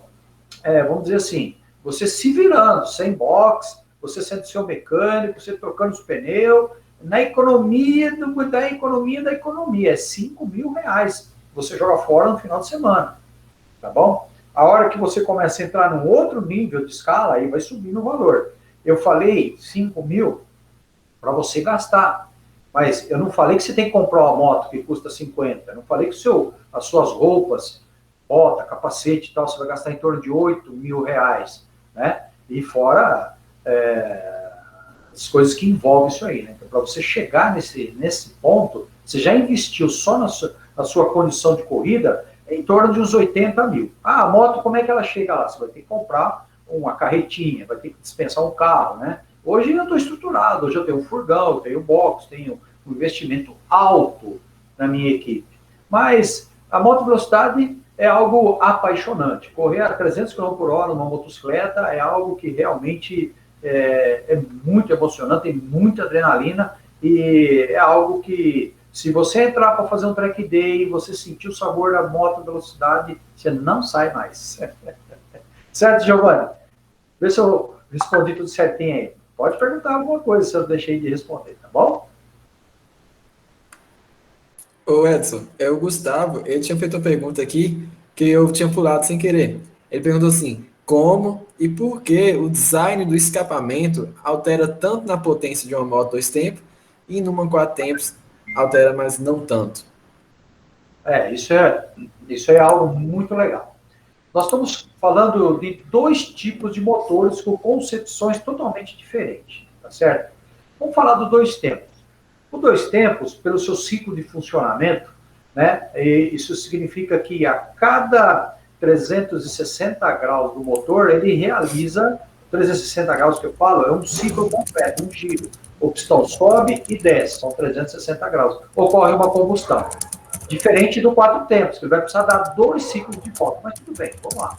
vamos dizer assim, você se virando, sem box, você sendo seu mecânico, você trocando os pneus, na economia da economia, é R$5.000. Você joga fora no final de semana, tá bom? A hora que você começa a entrar num outro nível de escala, aí vai subir no valor. Eu falei 5.000 para você gastar, mas eu não falei que você tem que comprar uma moto que custa 50, eu não falei que as suas roupas, bota, capacete e tal, você vai gastar em torno de R$8.000, né? E fora as coisas que envolvem isso aí, né? Então, para você chegar nesse ponto, você já investiu só na sua condição de corrida em torno de uns 80 mil. Ah, a moto, como é que ela chega lá? Você vai ter que comprar uma carretinha, vai ter que dispensar um carro, né? Hoje eu estou estruturado, hoje eu tenho um furgão, eu tenho box, tenho um investimento alto na minha equipe. Mas a moto velocidade é algo apaixonante. Correr a 300 km por hora numa motocicleta é algo que realmente é muito emocionante, tem muita adrenalina e é algo que, se você entrar para fazer um track day e você sentir o sabor da moto velocidade, você não sai mais. Certo, Giovanni? Vê se eu respondi tudo certinho aí. Pode perguntar alguma coisa se eu deixei de responder, tá bom? Ô Edson, é o Gustavo, ele tinha feito uma pergunta aqui que eu tinha pulado sem querer. Ele perguntou assim, como e por que o design do escapamento altera tanto na potência de uma moto 2 tempos e numa 4 tempos, altera, mas não tanto. Isso é algo muito legal. Nós estamos falando de dois tipos de motores com concepções totalmente diferentes, tá certo? Vamos falar dos dois tempos. O dois tempos, pelo seu ciclo de funcionamento, né, isso significa que a cada 360 graus do motor, ele realiza, 360 graus que eu falo, é um ciclo completo, um giro. O pistão sobe e desce, são 360 graus. Ocorre uma combustão. Diferente do quatro tempos, que vai precisar dar 2 ciclos de volta. Mas tudo bem, vamos lá.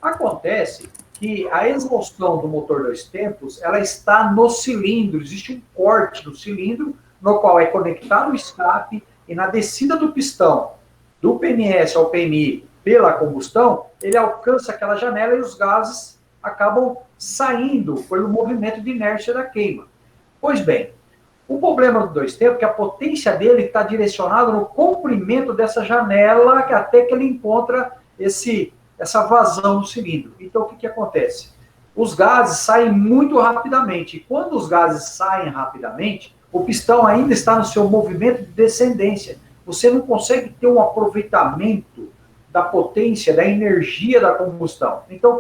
Acontece que a exaustão do motor dois tempos, ela está no cilindro. Existe um corte do cilindro, no qual é conectado o escape, e na descida do pistão, do PNS ao PNI, pela combustão, ele alcança aquela janela e os gases acabam saindo pelo movimento de inércia da queima. Pois bem, o problema do dois tempos é que a potência dele está direcionada no comprimento dessa janela até que ele encontra essa vazão no cilindro. Então, o que acontece? Os gases saem muito rapidamente. E quando os gases saem rapidamente, o pistão ainda está no seu movimento de descendência. Você não consegue ter um aproveitamento da potência, da energia da combustão. Então,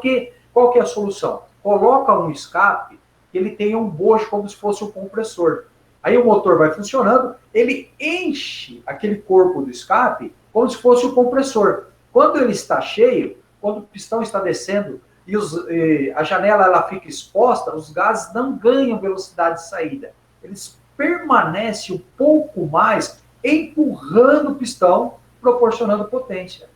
qual que é a solução? Coloca um escape que ele tenha um bojo como se fosse um compressor. Aí o motor vai funcionando, ele enche aquele corpo do escape como se fosse o compressor. Quando ele está cheio, quando o pistão está descendo e a janela ela fica exposta, os gases não ganham velocidade de saída. Eles permanecem um pouco mais empurrando o pistão, proporcionando potência.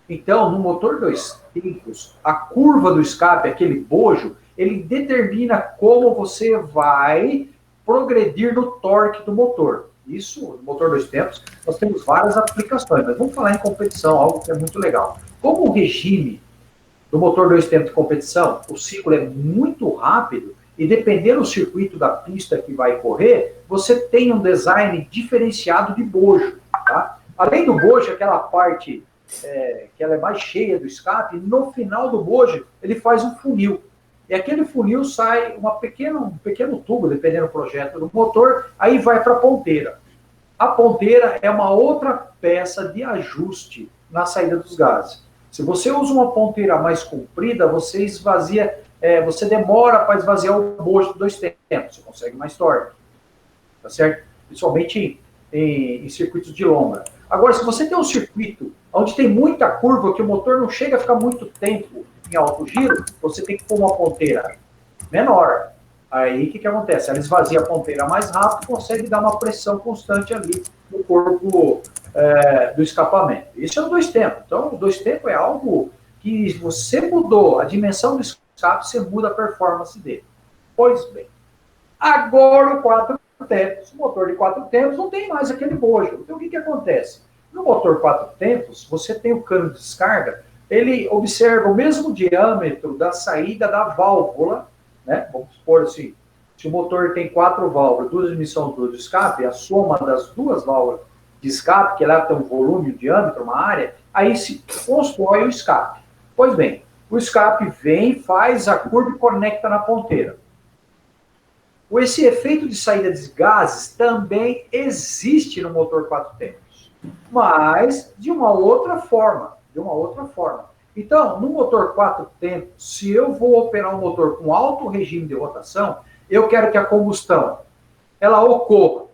Então, no motor dois tempos, a curva do escape, aquele bojo, ele determina como você vai progredir no torque do motor. Isso, no motor dois tempos, nós temos várias aplicações, mas vamos falar em competição, algo que é muito legal. Como o regime do motor dois tempos de competição, o ciclo é muito rápido, e dependendo do circuito da pista que vai correr, você tem um design diferenciado de bojo. Tá? Além do bojo, aquela parte que ela é mais cheia do escape, no final do bojo, ele faz um funil. E aquele funil sai um pequeno tubo, dependendo do projeto do motor, aí vai para a ponteira. A ponteira é uma outra peça de ajuste na saída dos gases. Se você usa uma ponteira mais comprida, você esvazia, você demora para esvaziar o bojo de dois tempos, você consegue mais torque, tá certo? Principalmente em circuitos de longa. Agora, se você tem um circuito onde tem muita curva, que o motor não chega a ficar muito tempo em alto giro, você tem que pôr uma ponteira menor. Aí, o que acontece? Ela esvazia a ponteira mais rápido e consegue dar uma pressão constante ali no corpo do escapamento. Isso é o dois tempos. Então, o dois tempos é algo que você mudou a dimensão do escape, você muda a performance dele. Pois bem, agora o quatro tempos, o motor de quatro tempos não tem mais aquele bojo. Então, o que acontece? No motor quatro tempos, você tem o cano de descarga, ele observa o mesmo diâmetro da saída da válvula, né? Vamos supor assim, se o motor tem 4 válvulas, 2 de emissão, 2 de escape, a soma das 2 válvulas de escape, que lá tem um volume, um diâmetro, uma área, aí se constrói o escape. Pois bem, o escape vem, faz a curva e conecta na ponteira. Esse efeito de saída de gases também existe no motor 4 tempos, mas de uma outra forma. Então, no motor 4 tempos, se eu vou operar um motor com alto regime de rotação, eu quero que a combustão ela ocorra.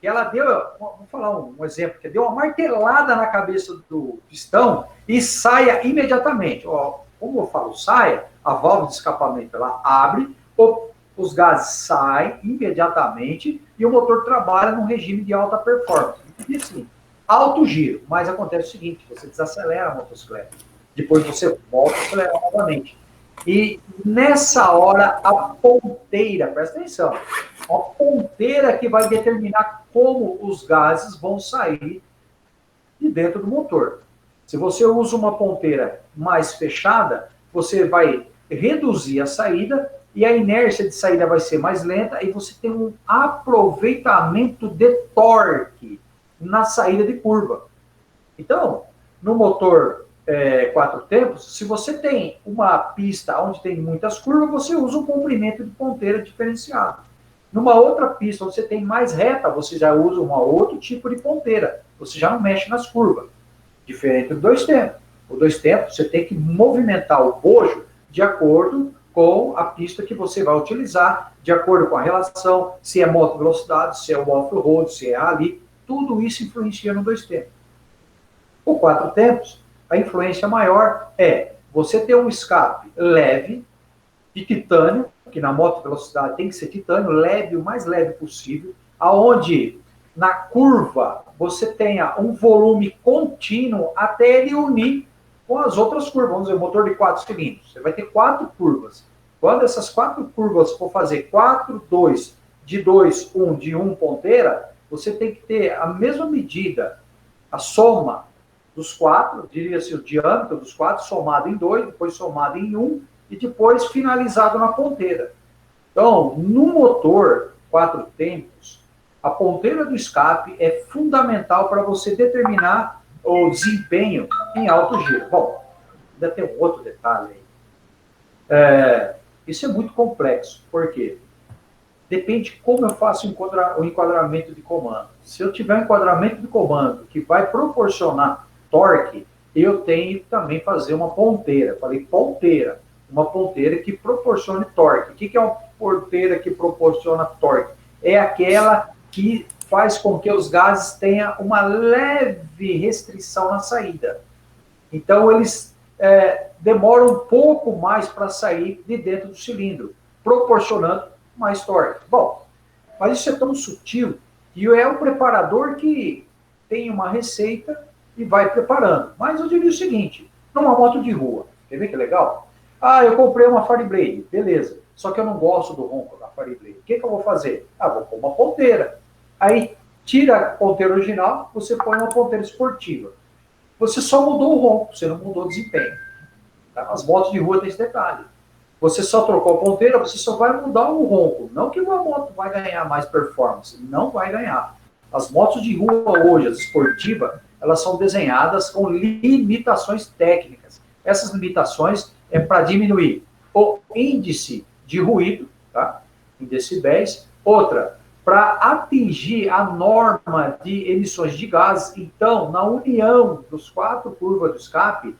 E ela deu, vou falar um exemplo, que deu uma martelada na cabeça do pistão e saia imediatamente. Como eu falo, saia, a válvula de escapamento ela abre, os gases saem imediatamente e o motor trabalha num regime de alta performance. E assim, alto giro, mas acontece o seguinte, você desacelera a motocicleta, depois você volta a acelerar novamente. E nessa hora, a ponteira, presta atenção, a ponteira que vai determinar como os gases vão sair de dentro do motor. Se você usa uma ponteira mais fechada, você vai reduzir a saída e a inércia de saída vai ser mais lenta e você tem um aproveitamento de torque na saída de curva. Então, no motor 4 tempos, se você tem uma pista onde tem muitas curvas, você usa um comprimento de ponteira diferenciado. Numa outra pista, você tem mais reta, você já usa um outro tipo de ponteira. Você já não mexe nas curvas. Diferente do dois tempos. O dois tempos, você tem que movimentar o bojo de acordo com a pista que você vai utilizar, de acordo com a relação, se é moto velocidade, se é o off-road, se é ali. Tudo isso influencia no dois tempos. O quatro tempos, a influência maior é você ter um escape leve, de titânio, que na moto velocidade tem que ser titânio, leve, o mais leve possível, aonde na curva você tenha um volume contínuo até ele unir com as outras curvas. Vamos dizer, motor de 4 cilindros. Você vai ter 4 curvas. Quando essas 4 curvas for fazer 4, 2, de 2, 1, de 1 ponteira, você tem que ter a mesma medida, a soma dos 4, diria-se o diâmetro dos 4, somado em 2, depois somado em 1, e depois finalizado na ponteira. Então, no motor 4 tempos, a ponteira do escape é fundamental para você determinar o desempenho em alto giro. Bom, ainda tem um outro detalhe aí. Isso é muito complexo. Por quê? Depende como eu faço o enquadramento de comando. Se eu tiver um enquadramento de comando que vai proporcionar torque, eu tenho que também fazer uma ponteira. Falei ponteira. Uma ponteira que proporcione torque. O que é uma ponteira que proporciona torque? É aquela que faz com que os gases tenham uma leve restrição na saída. Então, eles demoram um pouco mais para sair de dentro do cilindro, proporcionando mais torque. Bom, mas isso é tão sutil que é o preparador que tem uma receita e vai preparando. Mas eu diria o seguinte, numa moto de rua, quer ver que legal? Ah, eu comprei uma Fireblade, beleza. Só que eu não gosto do ronco da Fireblade. O que eu vou fazer? Ah, vou pôr uma ponteira. Aí, tira a ponteira original, você põe uma ponteira esportiva. Você só mudou o ronco, você não mudou o desempenho. Tá? As motos de rua têm esse detalhe. Você só trocou a ponteira, você só vai mudar o ronco. Não que uma moto vai ganhar mais performance. Não vai ganhar. As motos de rua hoje, as esportivas, elas são desenhadas com limitações técnicas. Essas limitações é para diminuir o índice de ruído, tá? Em decibéis. Outra, para atingir a norma de emissões de gases. Então, na união dos 4 curvas do escape,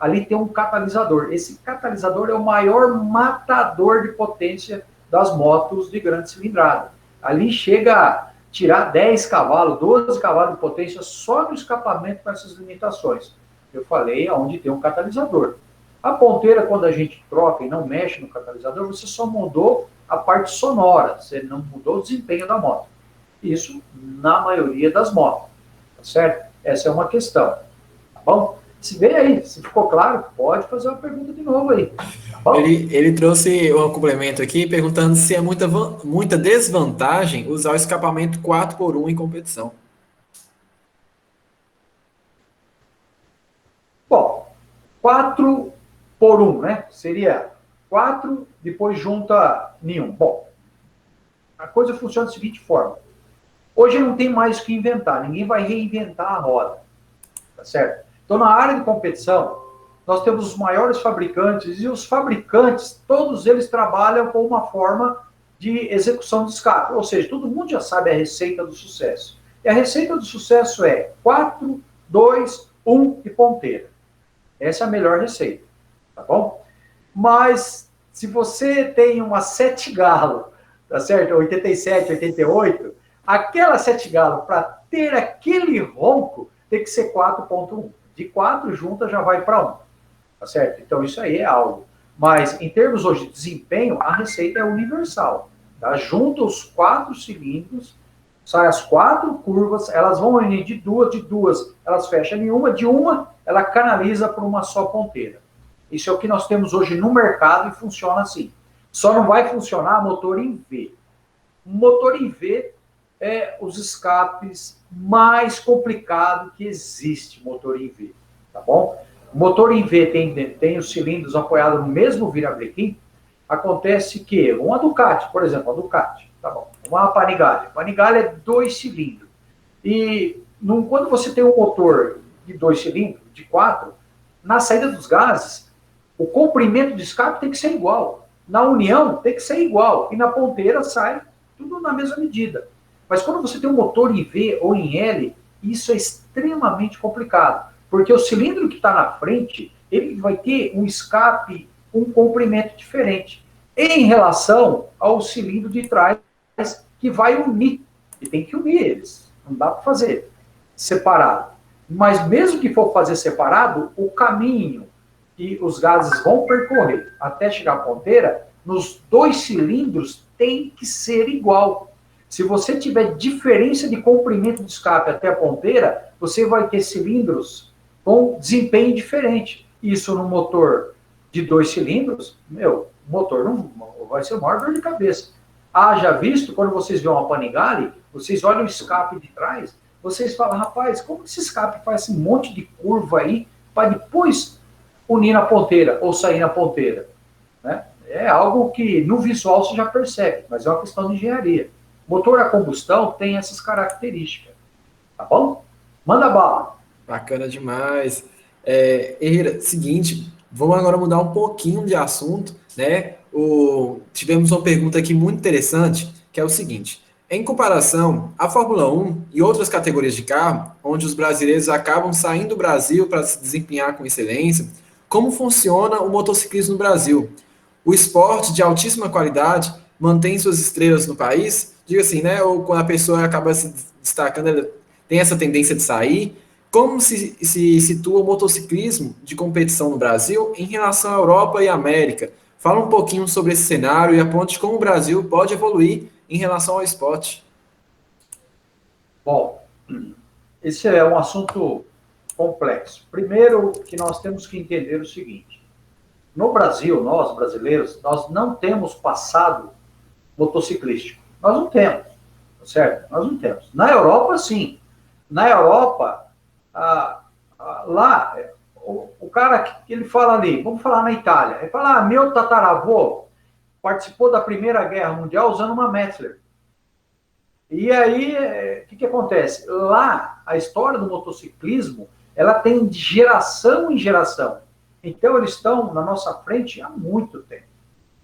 ali tem um catalisador. Esse catalisador é o maior matador de potência das motos de grande cilindrada. Ali chega a tirar 10 cavalos, 12 cavalos de potência só no escapamento com essas limitações. Eu falei aonde tem um catalisador. A ponteira, quando a gente troca e não mexe no catalisador, você só mudou a parte sonora, você não mudou o desempenho da moto. Isso na maioria das motos, tá certo? Essa é uma questão, tá bom? Se vê aí, se ficou claro, pode fazer uma pergunta de novo aí, tá bom? Ele trouxe um complemento aqui perguntando se é muita desvantagem usar o escapamento 4x1 em competição. Bom, 4x1, né? Seria 4, depois junta nenhum. Bom, a coisa funciona da seguinte forma. Hoje não tem mais o que inventar, ninguém vai reinventar a roda, tá certo? Então, na área de competição, nós temos os maiores fabricantes, e os fabricantes, todos eles trabalham com uma forma de execução de escape. Ou seja, todo mundo já sabe a receita do sucesso. E a receita do sucesso é 4, 2, 1 e ponteira. Essa é a melhor receita, tá bom? Mas, se você tem uma 7 galo, tá certo? 87, 88, aquela 7 galo, para ter aquele ronco, tem que ser 4.1. De 4 juntas já vai para 1, tá certo? Então, isso aí é algo. Mas, em termos hoje de desempenho, a receita é universal. Tá? Junta os 4 cilindros, sai as 4 curvas, elas vão unir de duas, elas fecham em uma, de uma, ela canaliza para uma só ponteira. Isso é o que nós temos hoje no mercado e funciona assim. Só não vai funcionar motor em V. Motor em V é os escapes mais complicado que existe, motor em V, tá bom? O motor em V tem os cilindros apoiados no mesmo virabrequim. Acontece que uma Ducati, por exemplo, a Ducati, tá bom? Uma Panigale. Panigale é 2 cilindros. E quando você tem um motor de 2 cilindros, de 4, na saída dos gases, o comprimento de escape tem que ser igual. Na união, tem que ser igual. E na ponteira sai tudo na mesma medida. Mas quando você tem um motor em V ou em L, isso é extremamente complicado, porque o cilindro que está na frente, ele vai ter um escape, um comprimento diferente, em relação ao cilindro de trás, que vai unir, e tem que unir eles, não dá para fazer separado. Mas mesmo que for fazer separado, o caminho que os gases vão percorrer até chegar à ponteira, nos dois cilindros tem que ser igual. Se você tiver diferença de comprimento de escape até a ponteira, você vai ter cilindros com desempenho diferente. Isso no motor de 2 cilindros, o motor não vai ser o maior dor de cabeça. Já visto, quando vocês veem uma Panigale, vocês olham o escape de trás, vocês falam, rapaz, como esse escape faz esse monte de curva aí para depois unir na ponteira ou sair na ponteira? Né? É algo que no visual você já percebe, mas é uma questão de engenharia. Motor a combustão tem essas características. Tá bom? Manda bala. Bacana demais. Herrera, seguinte, vamos agora mudar um pouquinho de assunto, né? Tivemos uma pergunta aqui muito interessante, que é o seguinte: em comparação à Fórmula 1 e outras categorias de carro, onde os brasileiros acabam saindo do Brasil para se desempenhar com excelência, como funciona o motociclismo no Brasil? O esporte de altíssima qualidade mantém suas estrelas no país? Diga assim, né? Ou quando a pessoa acaba se destacando, ela tem essa tendência de sair? Como se situa o motociclismo de competição no Brasil em relação à Europa e América? Fala um pouquinho sobre esse cenário e aponte como o Brasil pode evoluir em relação ao esporte. Bom, esse é um assunto complexo. Primeiro que nós temos que entender o seguinte: no Brasil, nós brasileiros, nós não temos passado motociclístico. Nós não temos, certo? Nós não temos. Na Europa, sim. Na Europa, lá, o cara que ele fala ali, vamos falar na Itália, ele fala, meu tataravô participou da Primeira Guerra Mundial usando uma Metzler. E aí, o que acontece? Lá, a história do motociclismo, ela tem de geração em geração. Então, eles estão na nossa frente há muito tempo.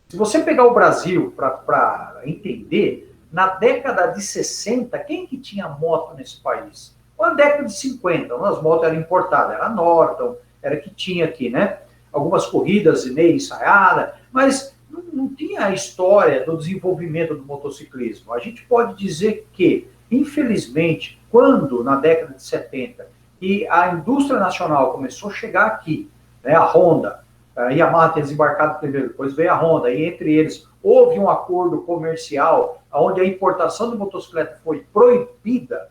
Se você pegar o Brasil para entender, na década de 60, quem que tinha moto nesse país? Na década de 50, as motos eram importadas, era a Norton, era que tinha aqui, né? Algumas corridas meio ensaiadas, mas não tinha a história do desenvolvimento do motociclismo. A gente pode dizer que, infelizmente, quando na década de 70 e a indústria nacional começou a chegar aqui, né, a Honda, a Yamaha tinha desembarcado primeiro, depois veio a Honda, e entre eles houve um acordo comercial onde a importação de motocicleta foi proibida,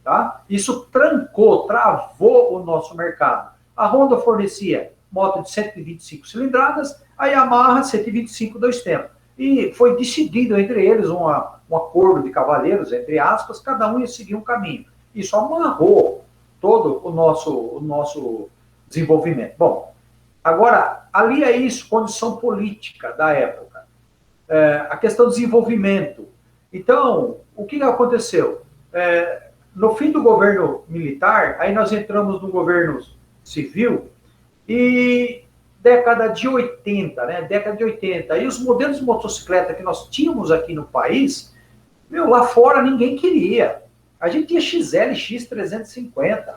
tá? Isso trancou, travou o nosso mercado. A Honda fornecia moto de 125 cilindradas, a Yamaha 125 dois tempos. E foi decidido entre eles um acordo de cavalheiros, entre aspas, cada um ia seguir um caminho. Isso amarrou todo o nosso desenvolvimento. Bom, agora, ali é isso, condição política da época. A questão do desenvolvimento. Então, o que aconteceu? No fim do governo militar, aí nós entramos no governo civil, e década de 80, né? Década de 80. E os modelos de motocicleta que nós tínhamos aqui no país, lá fora ninguém queria. A gente tinha XL X350,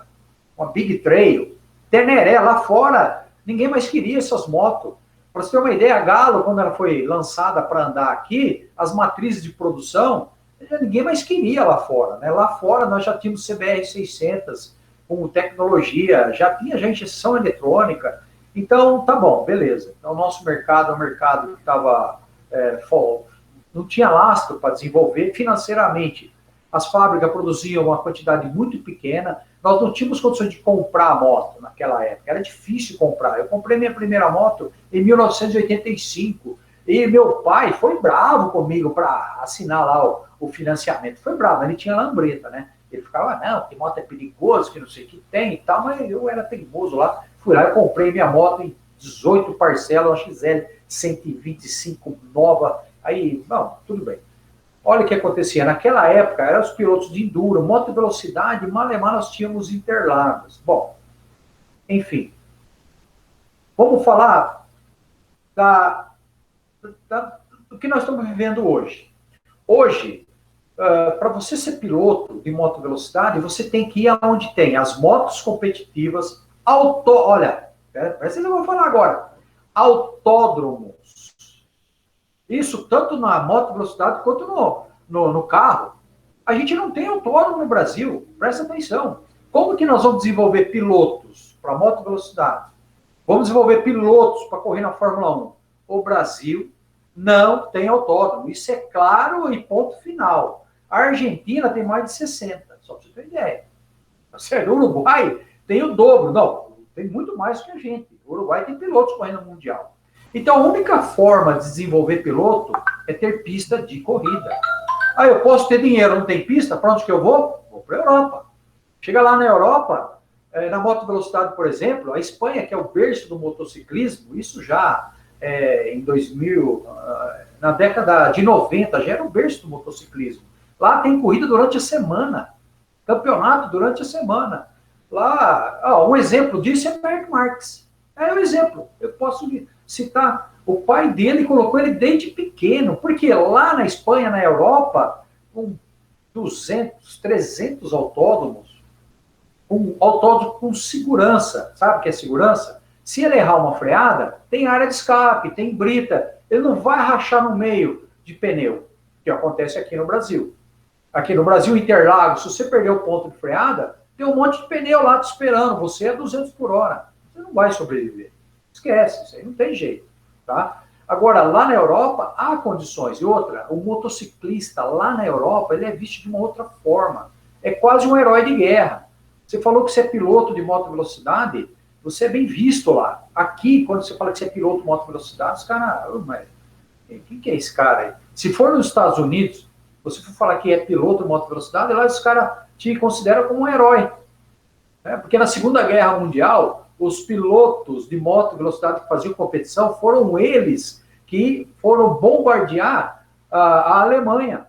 uma Big Trail, Teneré, lá fora ninguém mais queria essas motos. Para você ter uma ideia, a Galo, quando ela foi lançada para andar aqui, as matrizes de produção, ninguém mais queria lá fora, né? Lá fora nós já tínhamos CBR 600 com tecnologia, já tinha injeção eletrônica. Então, tá bom, beleza. Então, o nosso mercado é um mercado que estava não tinha lastro para desenvolver financeiramente. As fábricas produziam uma quantidade muito pequena, nós não tínhamos condições de comprar a moto naquela época, era difícil comprar. Eu comprei minha primeira moto em 1985, e meu pai foi bravo comigo para assinar lá o financiamento. Foi bravo, ele tinha lambreta, né? Ele ficava, não, que moto é perigoso, que não sei o que tem e tal, mas eu era teimoso lá. Fui lá e comprei minha moto em 18 parcelas, uma XL 125 nova. Aí, não, tudo bem. Olha o que acontecia. Naquela época, eram os pilotos de enduro, moto velocidade, malemar nós tínhamos Interlagos. Bom, enfim. Vamos falar do que nós estamos vivendo hoje. Hoje, para você ser piloto de moto velocidade, você tem que ir aonde tem as motos competitivas, olha, presta atenção que eu vou falar agora, autódromos. Isso tanto na moto velocidade quanto no carro. A gente não tem autódromo no Brasil, presta atenção. Como que nós vamos desenvolver pilotos para moto velocidade? Vamos desenvolver pilotos para correr na Fórmula 1. O Brasil não tem autódromo. Isso é claro e ponto final. A Argentina tem mais de 60, só para você ter ideia. O Uruguai tem o dobro. Não, tem muito mais que a gente. O Uruguai tem pilotos correndo no Mundial. Então, a única forma de desenvolver piloto é ter pista de corrida. Ah, eu posso ter dinheiro, não tem pista? Para onde que eu vou? Vou para a Europa. Chega lá na Europa, na moto velocidade, por exemplo, a Espanha, que é o berço do motociclismo, isso já em 2000, na década de 90, já era o berço do motociclismo. Lá tem corrida durante a semana, campeonato durante a semana. Lá, um exemplo disso é Marc Marques. É um exemplo. Eu posso citar. O pai dele colocou ele desde pequeno, porque lá na Espanha, na Europa, com 200, 300 autódromos, um autódromo com segurança. Sabe o que é segurança? Se ele errar uma freada, tem área de escape, tem brita. Ele não vai rachar no meio de pneu, que acontece aqui no Brasil. Aqui no Brasil, Interlagos, se você perder o ponto de freada, tem um monte de pneu lá te esperando. Você é 200 por hora. Você não vai sobreviver. Esquece, isso aí não tem jeito. Tá? Agora, lá na Europa, há condições. E outra, o motociclista lá na Europa, ele é visto de uma outra forma. É quase um herói de guerra. Você falou que você é piloto de moto velocidade, você é bem visto lá. Aqui, quando você fala que você é piloto de moto velocidade, os caras, mas quem que é esse cara aí? Se for nos Estados Unidos, você for falar que é piloto de moto velocidade, lá os caras te consideram como um herói. Né? Porque na Segunda Guerra Mundial, os pilotos de moto velocidade que faziam competição foram eles que foram bombardear a Alemanha.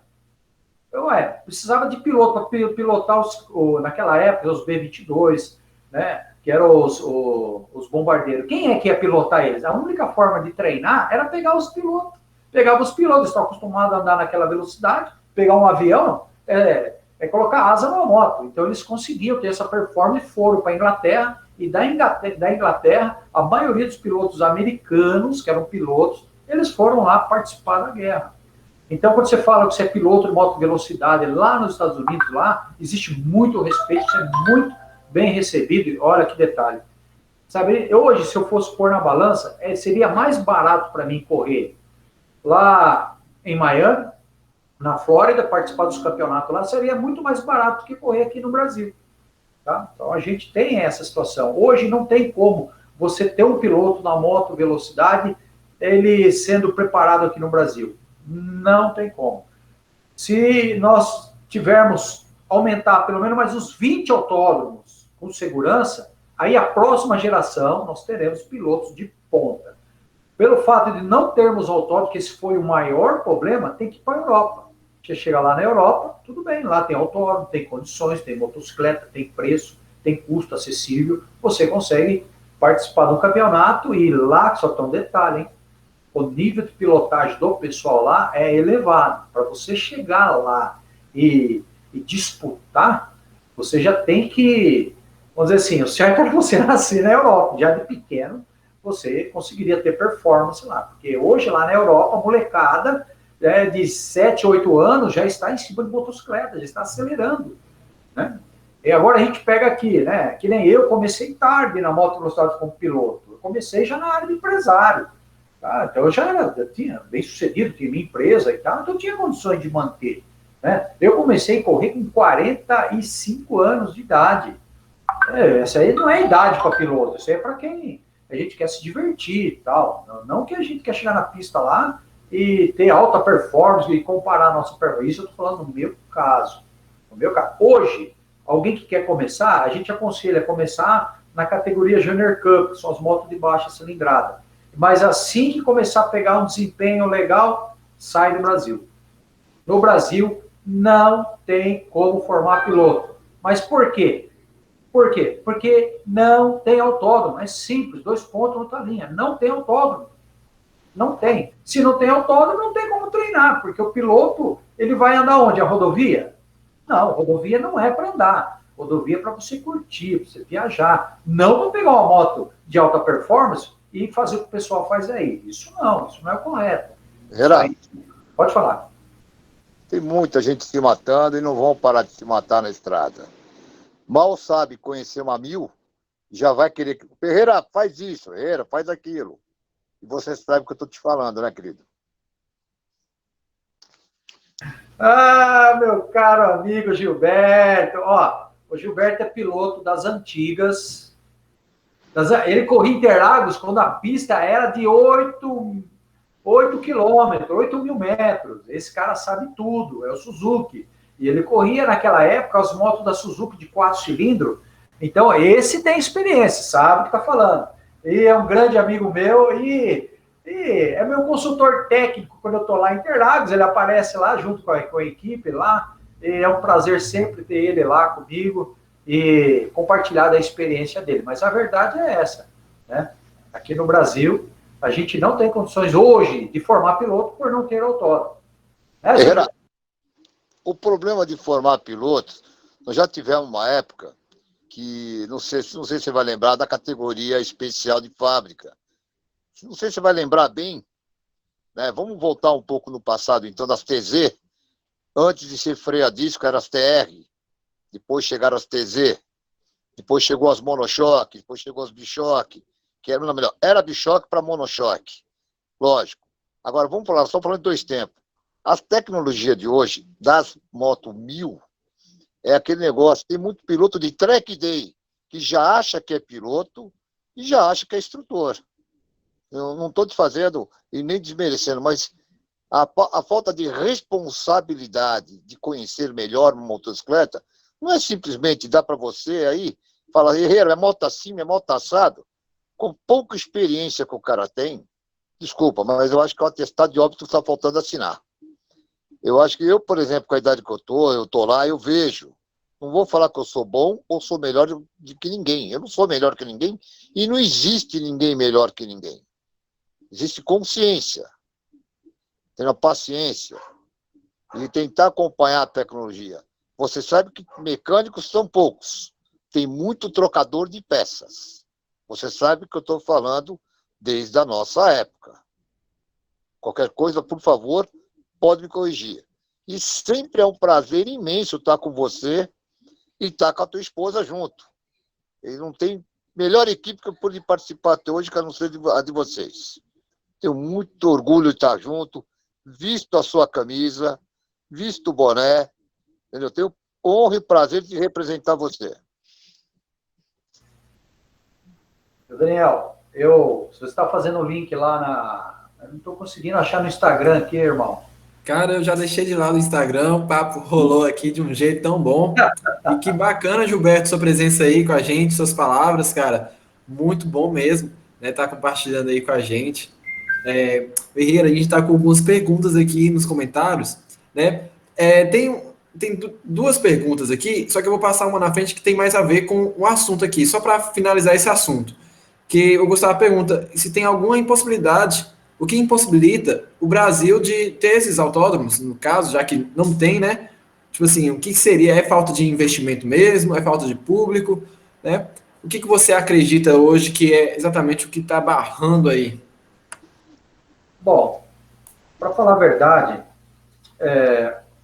Precisava de piloto para pilotar naquela época os B-22, né, que eram os bombardeiros. Quem é que ia pilotar eles? A única forma de treinar era pegar os pilotos. Pegava os pilotos, estão acostumados a andar naquela velocidade, pegar um avião, colocar asa numa moto. Então eles conseguiam ter essa performance e foram para a Inglaterra. E da Inglaterra, a maioria dos pilotos americanos, que eram pilotos, eles foram lá participar da guerra. Então, quando você fala que você é piloto de moto velocidade lá nos Estados Unidos, lá, existe muito respeito, você é muito bem recebido. E olha que detalhe. Sabe, hoje, se eu fosse pôr na balança, seria mais barato para mim correr lá em Miami, na Flórida, participar dos campeonatos lá, seria muito mais barato do que correr aqui no Brasil. Tá? Então, a gente tem essa situação. Hoje não tem como você ter um piloto na moto velocidade, ele sendo preparado aqui no Brasil. Não tem como. Se nós tivermos aumentar pelo menos mais uns 20 autódromos com segurança, aí a próxima geração nós teremos pilotos de ponta. Pelo fato de não termos autódromo, que esse foi o maior problema, tem que ir para a Europa. Você chega lá na Europa, tudo bem, lá tem autódromo, tem condições, tem motocicleta, tem preço, tem custo acessível, você consegue participar do campeonato e lá, só tem um detalhe, hein? O nível de pilotagem do pessoal lá é elevado. Para você chegar lá e disputar, você já tem que, vamos dizer assim, o certo é você nascer na Europa, já de pequeno, você conseguiria ter performance lá, porque hoje lá na Europa, a molecada de 7, 8 anos já está em cima de motocicleta, já está acelerando, né? E agora a gente pega aqui, né? Que nem eu comecei tarde na moto velocidade como piloto. Eu comecei já na área de empresário. Tá? Então eu tinha bem sucedido, tinha minha empresa e tal, então eu tinha condições de manter. Né? Eu comecei a correr com 45 anos de idade. Essa aí não é idade para piloto, isso aí é para quem a gente quer se divertir e tal. Não que a gente quer chegar na pista lá e ter alta performance e comparar a nossa performance. Isso eu estou falando no meu caso. No meu caso. Hoje, alguém que quer começar, a gente aconselha começar na categoria Junior Cup, que são as motos de baixa cilindrada. Mas assim que começar a pegar um desempenho legal, sai do Brasil. No Brasil, não tem como formar piloto. Mas por quê? Por quê? Porque não tem autódromo. É simples, 2 pontos na outra linha. Não tem autódromo. Não tem. Se não tem autódromo, não tem como treinar, porque o piloto, ele vai andar onde? A rodovia? Não, rodovia não é para andar. Rodovia é para você curtir, para você viajar. Não para pegar uma moto de alta performance e fazer o que o pessoal faz aí. Isso não é o correto. Geraldo, Pode falar. tem muita gente se matando e não vão parar de se matar na estrada. Mal sabe conhecer uma 1000, já vai querer... Ferreira, faz isso, Ferreira, faz aquilo. E você sabe o que eu estou te falando, né, querido? Ah, meu caro amigo Gilberto. Ó, o Gilberto é piloto das antigas. Ele corria Interlagos quando a pista era de 8 quilômetros, 8.000 metros. Esse cara sabe tudo, é o Suzuki. E ele corria naquela época as motos da Suzuki de 4 cilindros. Então, esse tem experiência, sabe o que está falando. E é um grande amigo meu e é meu consultor técnico quando eu estou lá em Interlagos. Ele aparece lá junto com a equipe lá. E é um prazer sempre ter ele lá comigo e compartilhar da experiência dele. Mas a verdade é essa, né? Aqui no Brasil, a gente não tem condições hoje de formar piloto por não ter autódromo. Ferreira, o problema de formar pilotos, nós já tivemos uma época que, não sei se você vai lembrar, da categoria especial de fábrica. Não sei se você vai lembrar bem, né? Vamos voltar um pouco no passado, então, das TZ. Antes de ser freio a disco, eram as TR. Depois chegaram as TZ. Depois chegou as monochoque. Depois chegou as bichoque. Que era melhor. Era bichoque para monochoque. Lógico. Agora, vamos falar, só falando de 2 tempos. As tecnologias de hoje, das moto 1000, é aquele negócio. Tem muito piloto de track day que já acha que é piloto e já acha que é instrutor. Eu não estou te fazendo e nem desmerecendo, mas a falta de responsabilidade de conhecer melhor uma motocicleta não é simplesmente dar para você aí, falar, Herrera, é moto assim, é moto assado, com pouca experiência que o cara tem. Desculpa, mas eu acho que o atestado de óbito está faltando assinar. Eu acho que eu, por exemplo, com a idade que eu tô lá, eu vejo. Não vou falar que eu sou bom ou sou melhor do que ninguém. Eu não sou melhor que ninguém e não existe ninguém melhor que ninguém. Existe consciência, ter a paciência e tentar acompanhar a tecnologia. Você sabe que mecânicos são poucos. Tem muito trocador de peças. Você sabe que eu estou falando desde a nossa época. Qualquer coisa, por favor, pode me corrigir. E sempre é um prazer imenso estar com você e estar com a tua esposa junto. E não tem melhor equipe que eu pude participar até hoje, que a não ser a de vocês. Tenho muito orgulho de estar junto, visto a sua camisa, visto o boné, entendeu? Tenho honra e prazer de representar você. Daniel, se você está fazendo o link lá eu não estou conseguindo achar no Instagram aqui, irmão. Cara, eu já deixei de lado o Instagram, o papo rolou aqui de um jeito tão bom. E que bacana, Gilberto, sua presença aí com a gente, suas palavras, cara. Muito bom mesmo, né? Tá compartilhando aí com a gente. Ferreira, a gente está com algumas perguntas aqui nos comentários, né? Tem 2 perguntas aqui, só que eu vou passar uma na frente que tem mais a ver com o assunto aqui, só para finalizar esse assunto. Que o Gustavo pergunta se tem alguma impossibilidade, o que impossibilita o Brasil de ter esses autódromos, no caso, já que não tem, né? Tipo assim, o que seria? É falta de investimento mesmo? É falta de público? Né? O que você acredita hoje que é exatamente o que está barrando aí? Bom, para falar a verdade,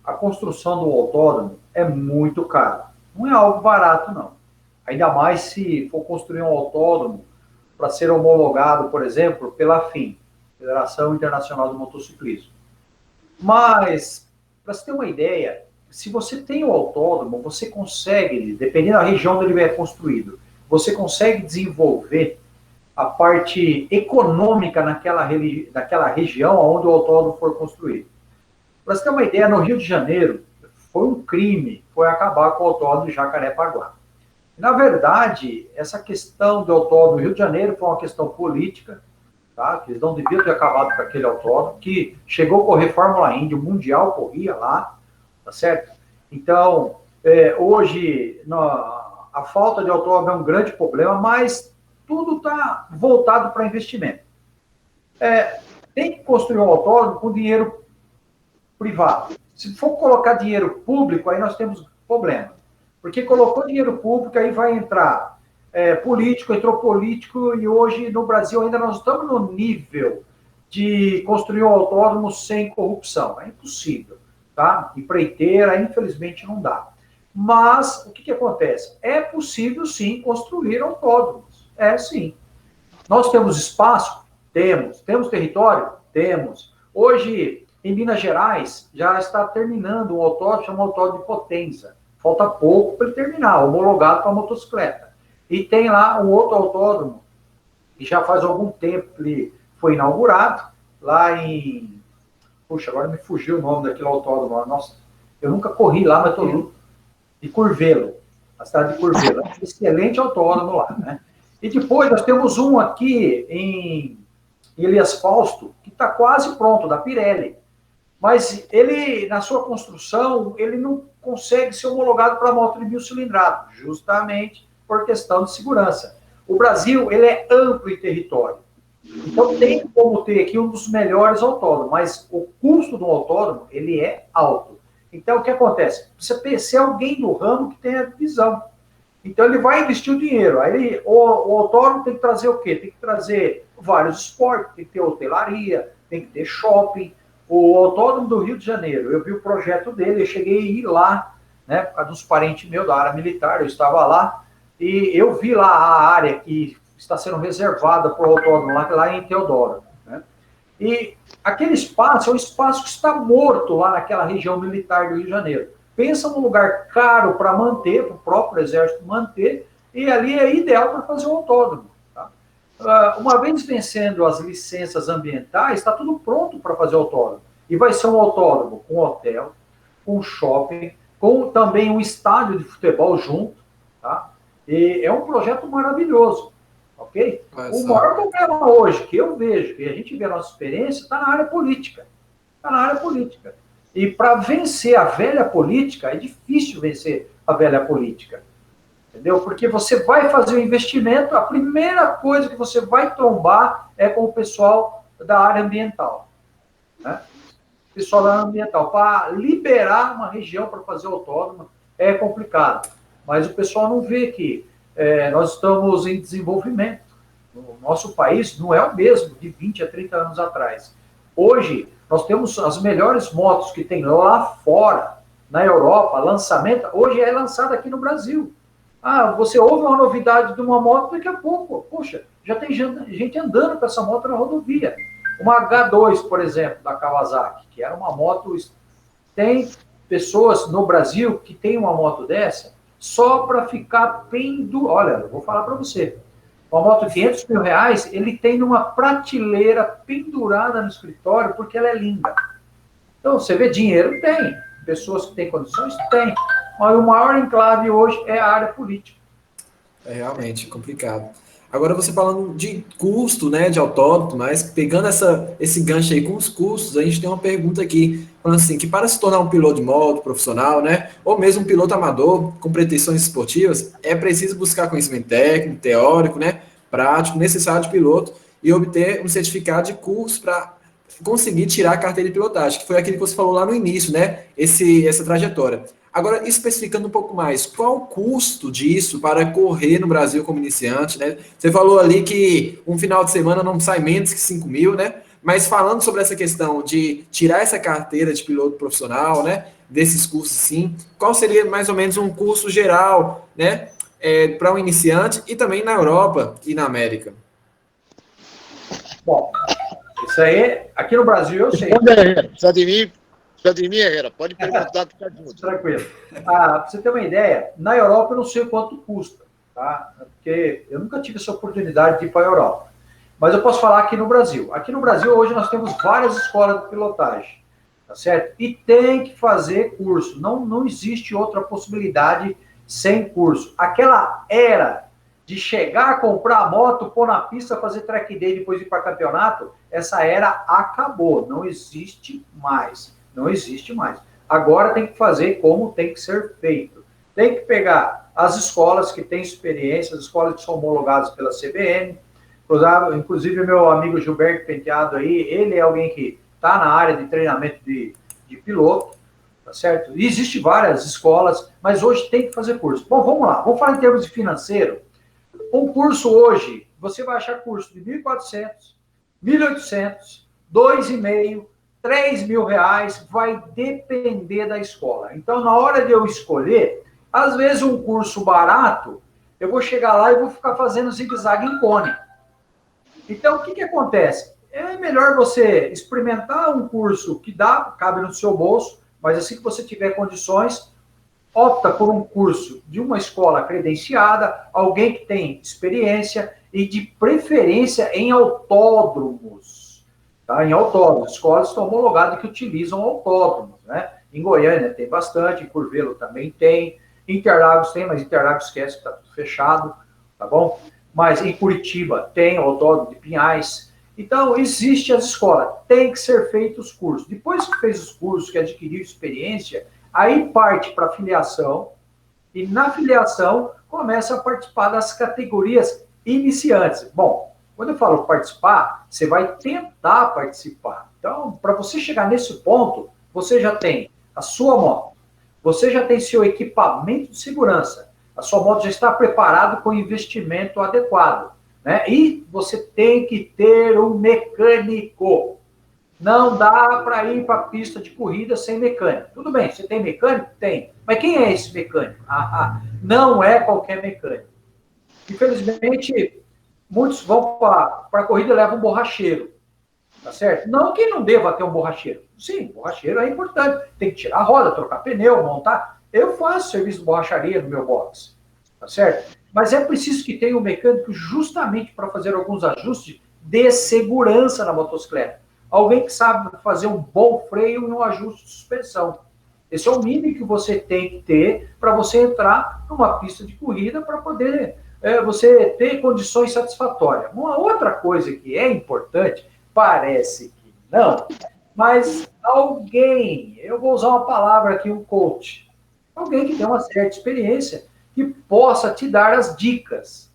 a construção do autódromo é muito cara. Não é algo barato, não. Ainda mais se for construir um autódromo para ser homologado, por exemplo, pela FIM, Federação Internacional do Motociclismo. Mas, para você ter uma ideia, se você tem o autódromo, você consegue, dependendo da região onde ele é construído, você consegue desenvolver a parte econômica naquela região onde o autódromo for construído. Para você ter uma ideia, no Rio de Janeiro, foi um crime, foi acabar com o autódromo de Jacarepaguá. Na verdade, essa questão do autódromo no Rio de Janeiro foi uma questão política, tá? Que eles não deviam ter acabado com aquele autódromo, que chegou a correr Fórmula Indy, o Mundial corria lá, tá certo? Então, hoje, a falta de autódromo é um grande problema, mas tudo está voltado para investimento. Tem que construir um autódromo com dinheiro privado, Se for colocar dinheiro público, aí nós temos problema. Porque colocou dinheiro público, aí vai entrar político, entrou político, e hoje no Brasil ainda nós estamos no nível de construir um autódromo sem corrupção. É impossível, tá? Empreiteira, infelizmente, não dá. Mas, o que acontece? É possível, sim, construir autódromos. É, sim. Nós temos espaço? Temos. Temos território? Temos. Hoje, em Minas Gerais, já está terminando um autódromo, chama Autódromo de Potenza. Falta pouco para ele terminar, homologado para motocicleta. E tem lá um outro autódromo, que já faz algum tempo que ele foi inaugurado, lá em... Puxa, agora me fugiu o nome daquele autódromo. Nossa, eu nunca corri lá, mas estou louco. De Curvelo, a cidade de Curvelo. Excelente autódromo lá, né? E depois nós temos um aqui em Elias Fausto, que está quase pronto, da Pirelli. Mas ele, na sua construção, ele não consegue ser homologado para moto de 1000 cilindradas, justamente por questão de segurança. O Brasil, ele é amplo em território. Então, tem como ter aqui um dos melhores autódromos, mas o custo do autódromo, ele é alto. Então, o que acontece? Você ser alguém do ramo que tenha visão. Então, ele vai investir o dinheiro. Aí, o autódromo tem que trazer o quê? Tem que trazer vários esportes, tem que ter hotelaria, tem que ter shopping. O Autódromo do Rio de Janeiro, eu vi o projeto dele, eu cheguei a ir lá, né, por causa dos parentes meus da área militar, eu estava lá, e eu vi lá a área que está sendo reservada para o autódromo lá em Teodoro, né? E aquele espaço é um espaço que está morto lá naquela região militar do Rio de Janeiro. Pensa num lugar caro para manter, para o próprio exército manter, e ali é ideal para fazer um autódromo. Uma vez vencendo as licenças ambientais, está tudo pronto para fazer autódromo. E vai ser um autódromo com hotel, com shopping, com também um estádio de futebol junto, tá? E é um projeto maravilhoso, ok? O maior problema hoje que eu vejo, que a gente vê a nossa experiência, está na área política. Está na área política. E para vencer a velha política, é difícil vencer a velha política. Entendeu? Porque você vai fazer o investimento, a primeira coisa que você vai trombar é com o pessoal da área ambiental. Né? Pessoal da área ambiental. Para liberar uma região para fazer autódromo é complicado. Mas o pessoal não vê que nós estamos em desenvolvimento. O nosso país não é o mesmo de 20 a 30 anos atrás. Hoje, nós temos as melhores motos que tem lá fora, na Europa, lançamento, hoje é lançado aqui no Brasil. Você ouve uma novidade de uma moto, daqui a pouco, poxa, já tem gente andando com essa moto na rodovia. Uma H2, por exemplo, da Kawasaki, que era uma moto... Tem pessoas no Brasil que tem uma moto dessa só para ficar Olha, eu vou falar para você. Uma moto de 500 mil reais, ele tem numa prateleira pendurada no escritório porque ela é linda. Então, você vê, dinheiro tem. Pessoas que têm condições, tem. Mas o maior enclave hoje é a área política. É realmente complicado. Agora, você falando de custo, né, de autódromo, mas pegando esse gancho aí com os custos, a gente tem uma pergunta aqui, falando assim, que para se tornar um piloto de moto profissional, né, ou mesmo um piloto amador com pretensões esportivas, é preciso buscar conhecimento técnico, teórico, né, prático, necessário de piloto e obter um certificado de curso para conseguir tirar a carteira de pilotagem, que foi aquilo que você falou lá no início, né, essa trajetória. Agora, especificando um pouco mais, qual o custo disso para correr no Brasil como iniciante, né? Você falou ali que um final de semana não sai menos que 5 mil, né? Mas falando sobre essa questão de tirar essa carteira de piloto profissional, né? Desses cursos, sim, qual seria mais ou menos um custo geral, né? Para um iniciante e também na Europa e na América? Bom, isso aí, aqui no Brasil, eu sei. Precisa de mim, Herrera? Pode perguntar que está junto. Tranquilo. Para você ter uma ideia, na Europa eu não sei quanto custa, tá? Porque eu nunca tive essa oportunidade de ir para a Europa. Mas eu posso falar aqui no Brasil. Aqui no Brasil, hoje, nós temos várias escolas de pilotagem, tá certo? E tem que fazer curso. Não existe outra possibilidade sem curso. Aquela era de chegar, comprar a moto, pôr na pista, fazer track day, depois ir para campeonato, essa era acabou. Não existe mais. Não existe mais. Agora tem que fazer como tem que ser feito. Tem que pegar as escolas que têm experiência, as escolas que são homologadas pela CBN. Inclusive, meu amigo Gilberto Penteado aí, ele é alguém que está na área de treinamento de piloto. tá certo? E existem várias escolas, mas hoje tem que fazer curso. Bom, vamos lá, vamos falar em termos de financeiro. Um curso hoje, você vai achar curso de 1.400, 1.800, 2.500, 3.000 reais, vai depender da escola. Então, na hora de eu escolher, às vezes um curso barato, eu vou chegar lá e vou ficar fazendo zigue-zague em cone. Então, o que acontece? É melhor você experimentar um curso que cabe no seu bolso, mas assim que você tiver condições, opta por um curso de uma escola credenciada, alguém que tem experiência e de preferência em autódromos. Tá? Em autódromos, escolas estão homologadas que utilizam autódromos. Né? Em Goiânia tem bastante, em Curvelo também tem, Interlagos tem, mas Interlagos esquece que está tudo fechado, tá bom? Mas em Curitiba tem o autódromo de Pinhais. Então, existe as escolas, tem que ser feitos os cursos. Depois que fez os cursos, que adquiriu experiência, aí parte para a filiação, e na filiação começa a participar das categorias iniciantes. Bom, quando eu falo participar, você vai tentar participar. Então, para você chegar nesse ponto, você já tem a sua moto, você já tem seu equipamento de segurança, a sua moto já está preparada com investimento adequado, né? E você tem que ter um mecânico. Não dá para ir para a pista de corrida sem mecânico. Tudo bem, você tem mecânico? Tem. Mas quem é esse mecânico? Não é qualquer mecânico. Infelizmente, muitos vão para a corrida e levam um borracheiro. Tá certo? Não que não deva ter um borracheiro. Sim, borracheiro é importante. Tem que tirar a roda, trocar pneu, montar. Eu faço serviço de borracharia no meu box. Tá certo? Mas é preciso que tenha um mecânico justamente para fazer alguns ajustes de segurança na motocicleta. Alguém que sabe fazer um bom freio e um ajuste de suspensão. Esse é o mínimo que você tem que ter para você entrar numa pista de corrida para poder você ter condições satisfatórias. Uma outra coisa que é importante, parece que não, mas alguém, eu vou usar uma palavra aqui, um coach, alguém que tem uma certa experiência, que possa te dar as dicas.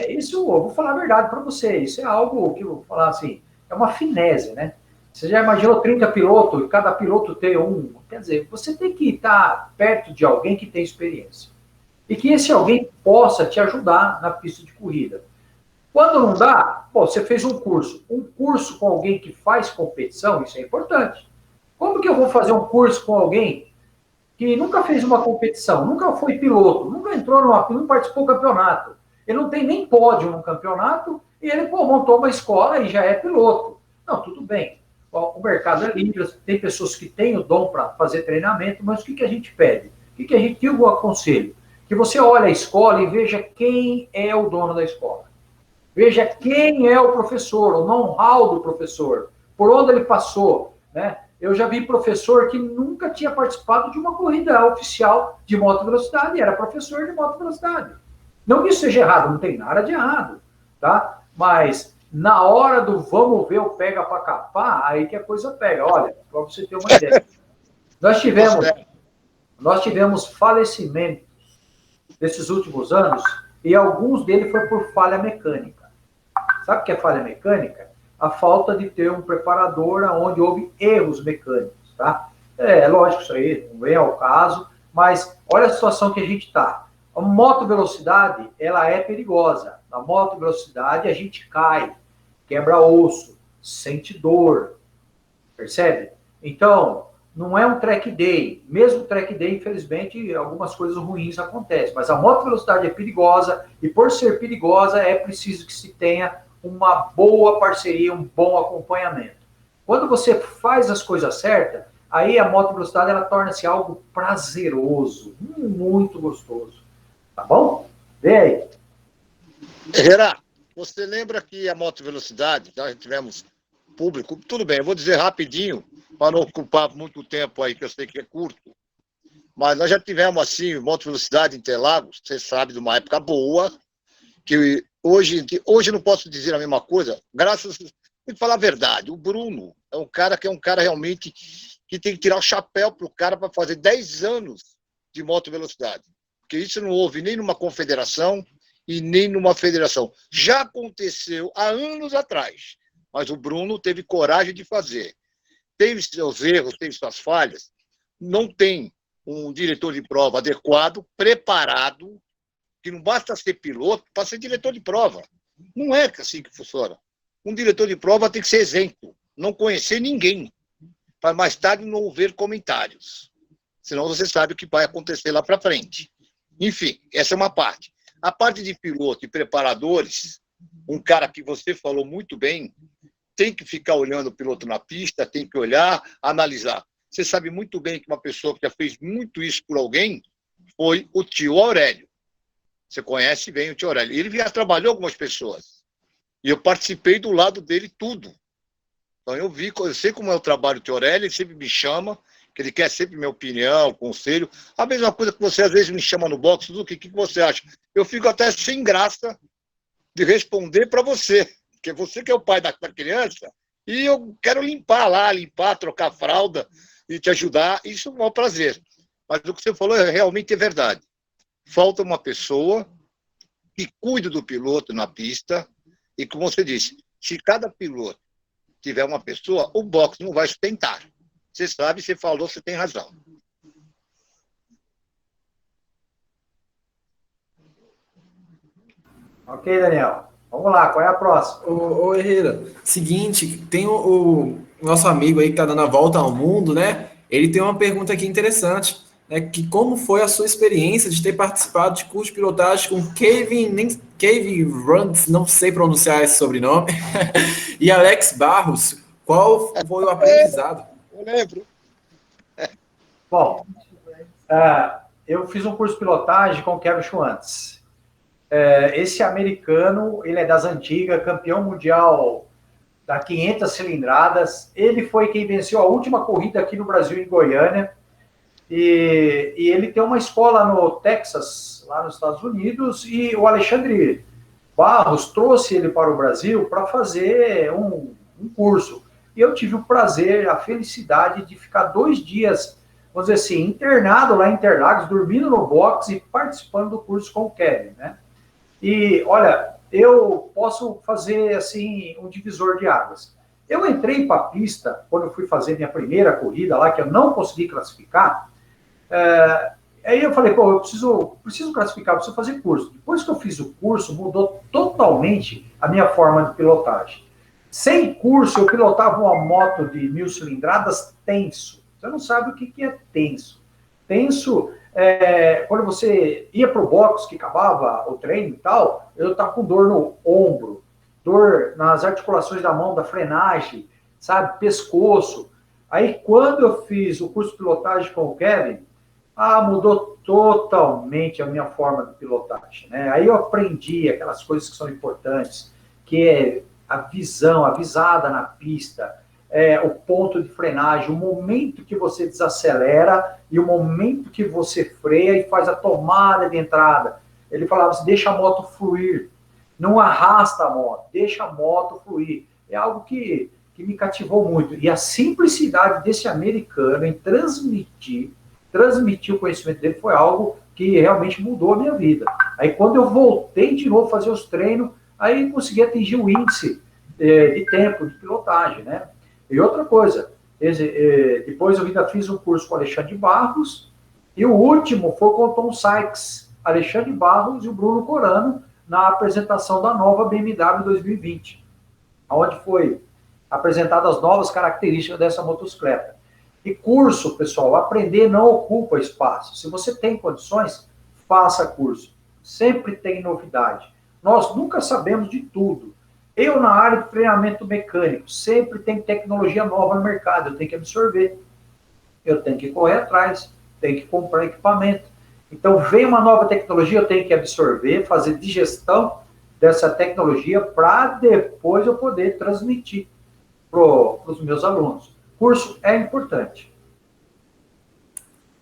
Isso eu vou falar a verdade para você, isso é algo que eu vou falar assim, é uma finese, né? Você já imaginou 30 pilotos e cada piloto ter um? Quer dizer, você tem que estar perto de alguém que tem experiência. E que esse alguém possa te ajudar na pista de corrida. Quando não dá, você fez um curso com alguém que faz competição, isso é importante. Como que eu vou fazer um curso com alguém que nunca fez uma competição, nunca foi piloto, nunca entrou não participou do campeonato? Ele não tem nem pódio no campeonato e ele montou uma escola e já é piloto. Não, tudo bem. O mercado é livre, tem pessoas que têm o dom para fazer treinamento, mas o que a gente pede? O que eu aconselho? Que você olhe a escola e veja quem é o dono da escola. Veja quem é o professor, o know-how do professor, por onde ele passou, né? Eu já vi professor que nunca tinha participado de uma corrida oficial de moto velocidade, e era professor de moto velocidade. Não que isso seja errado, não tem nada de errado, tá? Mas na hora do vamos ver o pega para capar, aí que a coisa pega. Olha, para você ter uma ideia. Nós tivemos falecimentos desses últimos anos e alguns deles foi por falha mecânica. Sabe o que é falha mecânica? A falta de ter um preparador onde houve erros mecânicos, tá? Lógico, isso aí não vem ao caso, mas olha a situação que a gente está. A moto velocidade, ela é perigosa. Na moto velocidade, a gente cai, quebra osso, sente dor, percebe? Então, não é um track day. Mesmo track day, infelizmente, algumas coisas ruins acontecem. Mas a moto velocidade é perigosa e, por ser perigosa, é preciso que se tenha uma boa parceria, um bom acompanhamento. Quando você faz as coisas certas, aí a moto velocidade ela torna-se algo prazeroso, muito gostoso. Tá bom? Vê aí. Herrera, você lembra que a moto velocidade, nós tivemos público, tudo bem, eu vou dizer rapidinho, para não ocupar muito tempo aí, que eu sei que é curto, mas nós já tivemos, assim, moto velocidade em Interlagos, você sabe, de uma época boa, que hoje não posso dizer a mesma coisa, tem que falar a verdade, o Bruno é um cara realmente que tem que tirar o chapéu para o cara para fazer 10 anos de moto velocidade, porque isso não houve nem numa confederação e nem numa federação. Já aconteceu há anos atrás, mas o Bruno teve coragem de fazer. Teve seus erros, teve suas falhas, não tem um diretor de prova adequado, preparado, que não basta ser piloto para ser diretor de prova. Não é assim que funciona. Um diretor de prova tem que ser exemplo, não conhecer ninguém, para mais tarde não ver comentários. Senão você sabe o que vai acontecer lá para frente. Enfim, essa é uma parte. A parte de piloto e preparadores, um cara que você falou muito bem, tem que ficar olhando o piloto na pista, tem que olhar, analisar. Você sabe muito bem que uma pessoa que já fez muito isso por alguém foi o tio Aurélio. Você conhece bem o tio Aurélio. Ele já trabalhou com algumas pessoas. E eu participei do lado dele tudo. Então eu sei como é o trabalho do tio Aurélio, ele sempre me chama, que ele quer sempre minha opinião, conselho. A mesma coisa que você às vezes me chama no box, o que você acha? Eu fico até sem graça de responder para você, porque você que é o pai da criança, e eu quero limpar, trocar fralda e te ajudar, isso é um maior prazer. Mas o que você falou realmente é verdade. Falta uma pessoa que cuide do piloto na pista, e como você disse, se cada piloto tiver uma pessoa, o boxe não vai sustentar. Você sabe, você falou, você tem razão. Ok, Daniel. Vamos lá, qual é a próxima? Ô Herrera, seguinte, tem o nosso amigo aí que tá dando a volta ao mundo, né? Ele tem uma pergunta aqui interessante, né? Que como foi a sua experiência de ter participado de curso de pilotagem com Kevin Runtz, não sei pronunciar esse sobrenome, e Alex Barros? Qual foi o aprendizado? Eu lembro. Bom, eu fiz um curso de pilotagem com o Kevin Schwantz. Esse americano, ele é das antigas, campeão mundial da 500 cilindradas. Ele foi quem venceu a última corrida aqui no Brasil, em Goiânia. E ele tem uma escola no Texas, lá nos Estados Unidos, e o Alexandre Barros trouxe ele para o Brasil para fazer um curso. E eu tive o prazer, a felicidade de ficar 2 dias, vamos dizer assim, internado lá em Interlagos, dormindo no box e participando do curso com o Kevin, né? E, olha, eu posso fazer, assim, um divisor de águas. Eu entrei para a pista, quando eu fui fazer minha primeira corrida lá, que eu não consegui classificar, aí eu falei, pô, eu preciso classificar, preciso fazer curso. Depois que eu fiz o curso, mudou totalmente a minha forma de pilotagem. Sem curso, eu pilotava uma moto de 1000 cilindradas tenso. Você não sabe o que é tenso. Tenso, quando você ia para o box, que acabava o treino e tal, eu estava com dor no ombro, dor nas articulações da mão, da frenagem, sabe, pescoço. Aí, quando eu fiz o curso de pilotagem com o Kevin, mudou totalmente a minha forma de pilotagem, né? Aí eu aprendi aquelas coisas que são importantes, que é a visão, a visada na pista, o ponto de frenagem, o momento que você desacelera e o momento que você freia e faz a tomada de entrada. Ele falava assim, deixa a moto fluir, não arrasta a moto, deixa a moto fluir. É algo que me cativou muito. E a simplicidade desse americano em transmitir o conhecimento dele foi algo que realmente mudou a minha vida. Aí quando eu voltei de novo a fazer os treinos, aí consegui atingir o índice de tempo de pilotagem, né? E outra coisa, depois eu ainda fiz um curso com o Alexandre Barros, e o último foi com o Tom Sykes, Alexandre Barros e o Bruno Corano, na apresentação da nova BMW 2020, onde foi apresentadas as novas características dessa motocicleta. E curso, pessoal, aprender não ocupa espaço. Se você tem condições, faça curso. Sempre tem novidade. Nós nunca sabemos de tudo. Eu, na área de treinamento mecânico, sempre tem tecnologia nova no mercado. Eu tenho que absorver. Eu tenho que correr atrás. Tenho que comprar equipamento. Então, vem uma nova tecnologia, eu tenho que absorver, fazer digestão dessa tecnologia para depois eu poder transmitir para os meus alunos. Curso é importante.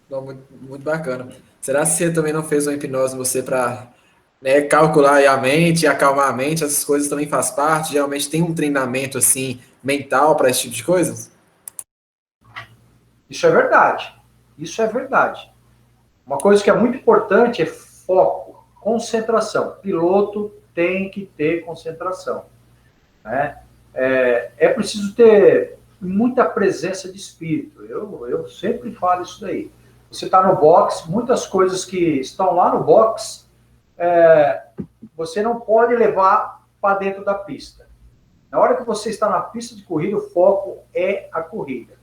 Muito, muito bacana. Será que você também não fez uma hipnose em você para calcular aí a mente, acalmar a mente? Essas coisas também faz parte? Geralmente tem um treinamento assim mental para esse tipo de coisas? Isso é verdade. Isso é verdade. Uma coisa que é muito importante é foco, concentração. Piloto tem que ter concentração, né? É preciso ter muita presença de espírito. Eu sempre falo isso daí. Você está no box, muitas coisas que estão lá no box, você não pode levar para dentro da pista. Na hora que você está na pista de corrida, o foco é a corrida.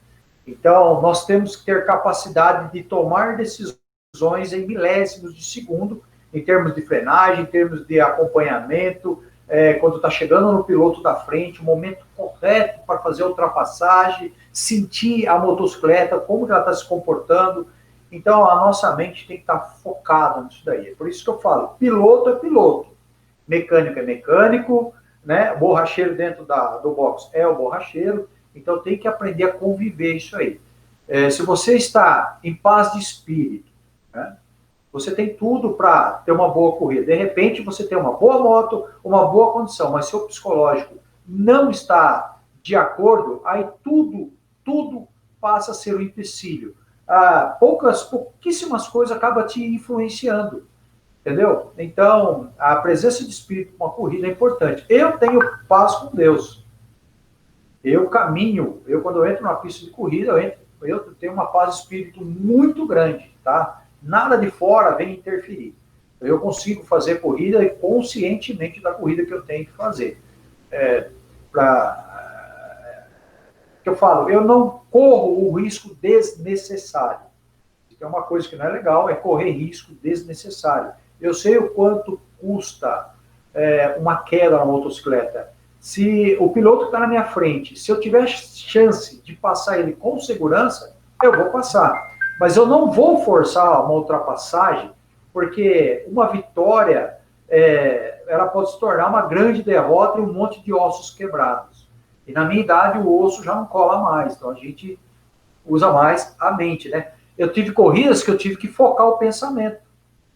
Então, nós temos que ter capacidade de tomar decisões em milésimos de segundo, em termos de frenagem, em termos de acompanhamento, quando está chegando no piloto da frente, o momento correto para fazer a ultrapassagem, sentir a motocicleta, como ela está se comportando. Então, a nossa mente tem que estar focada nisso daí. É por isso que eu falo, piloto é piloto, mecânico é mecânico, né? Borracheiro dentro do box é o borracheiro, então tem que aprender a conviver isso aí. Se você está em paz de espírito, né? Você tem tudo para ter uma boa corrida. De repente, você tem uma boa moto, uma boa condição, mas seu psicológico não está de acordo, aí tudo passa a ser um empecilho. Pouquíssimas coisas acabam te influenciando, entendeu? Então, a presença de espírito com a corrida é importante. Eu tenho paz com Deus. Eu caminho, quando eu entro na pista de corrida, eu tenho uma paz de espírito muito grande, tá? Nada de fora vem interferir. Eu consigo fazer corrida conscientemente da corrida que eu tenho que fazer. Que eu falo, eu não corro o risco desnecessário. É uma coisa que não é legal, é correr risco desnecessário. Eu sei o quanto custa uma queda na motocicleta. Se o piloto que está na minha frente, se eu tiver chance de passar ele com segurança, eu vou passar. Mas eu não vou forçar uma ultrapassagem, porque uma vitória, ela pode se tornar uma grande derrota e um monte de ossos quebrados. E na minha idade o osso já não cola mais, então a gente usa mais a mente, né? Eu tive corridas que eu tive que focar o pensamento.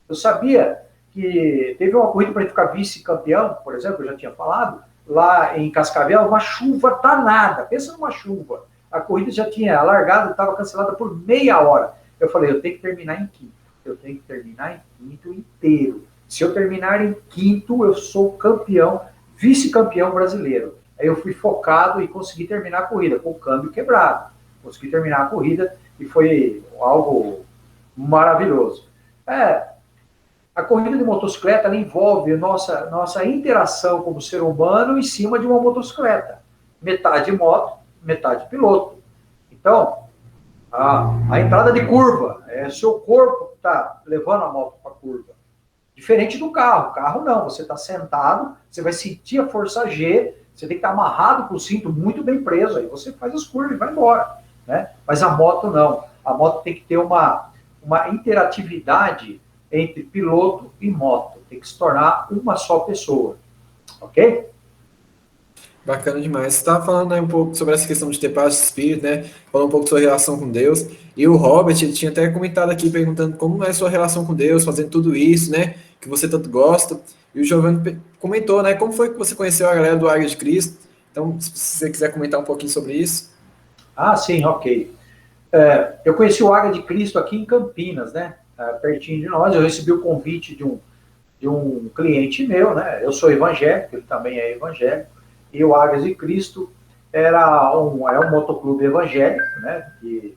Eu sabia que teve uma corrida para ficar vice-campeão, por exemplo, eu já tinha falado, lá em Cascavel, uma chuva danada. Pensa numa chuva. A corrida já tinha largado, estava cancelada por meia hora. Eu falei, eu tenho que terminar em quinto. Eu tenho que terminar em quinto inteiro. Se eu terminar em quinto, eu sou campeão, vice-campeão brasileiro. Aí eu fui focado e consegui terminar a corrida, com o câmbio quebrado. Consegui terminar a corrida e foi algo maravilhoso. A corrida de motocicleta ela envolve nossa interação como ser humano em cima de uma motocicleta. Metade moto, metade piloto. Então, a entrada de curva, seu corpo está levando a moto para a curva. Diferente do carro. O carro não, você está sentado, você vai sentir a força G, você tem que estar amarrado com o cinto muito bem preso, aí você faz as curvas e vai embora. Né? Mas a moto não. A moto tem que ter uma interatividade entre piloto e moto. Tem que se tornar uma só pessoa. Ok? Bacana demais. Você estava falando aí um pouco sobre essa questão de ter paz de espírito, né? Falou um pouco da sua relação com Deus. E o Robert, ele tinha até comentado aqui, perguntando como é a sua relação com Deus, fazendo tudo isso, né? Que você tanto gosta. E o Giovanni comentou, né? Como foi que você conheceu a galera do Águia de Cristo? Então, se você quiser comentar um pouquinho sobre isso. Sim, ok. Eu conheci o Águia de Cristo aqui em Campinas, né? Pertinho de nós. Eu recebi o convite de um cliente meu, né? Eu sou evangélico, ele também é evangélico. E o Águia de Cristo é um motoclube evangélico, né? E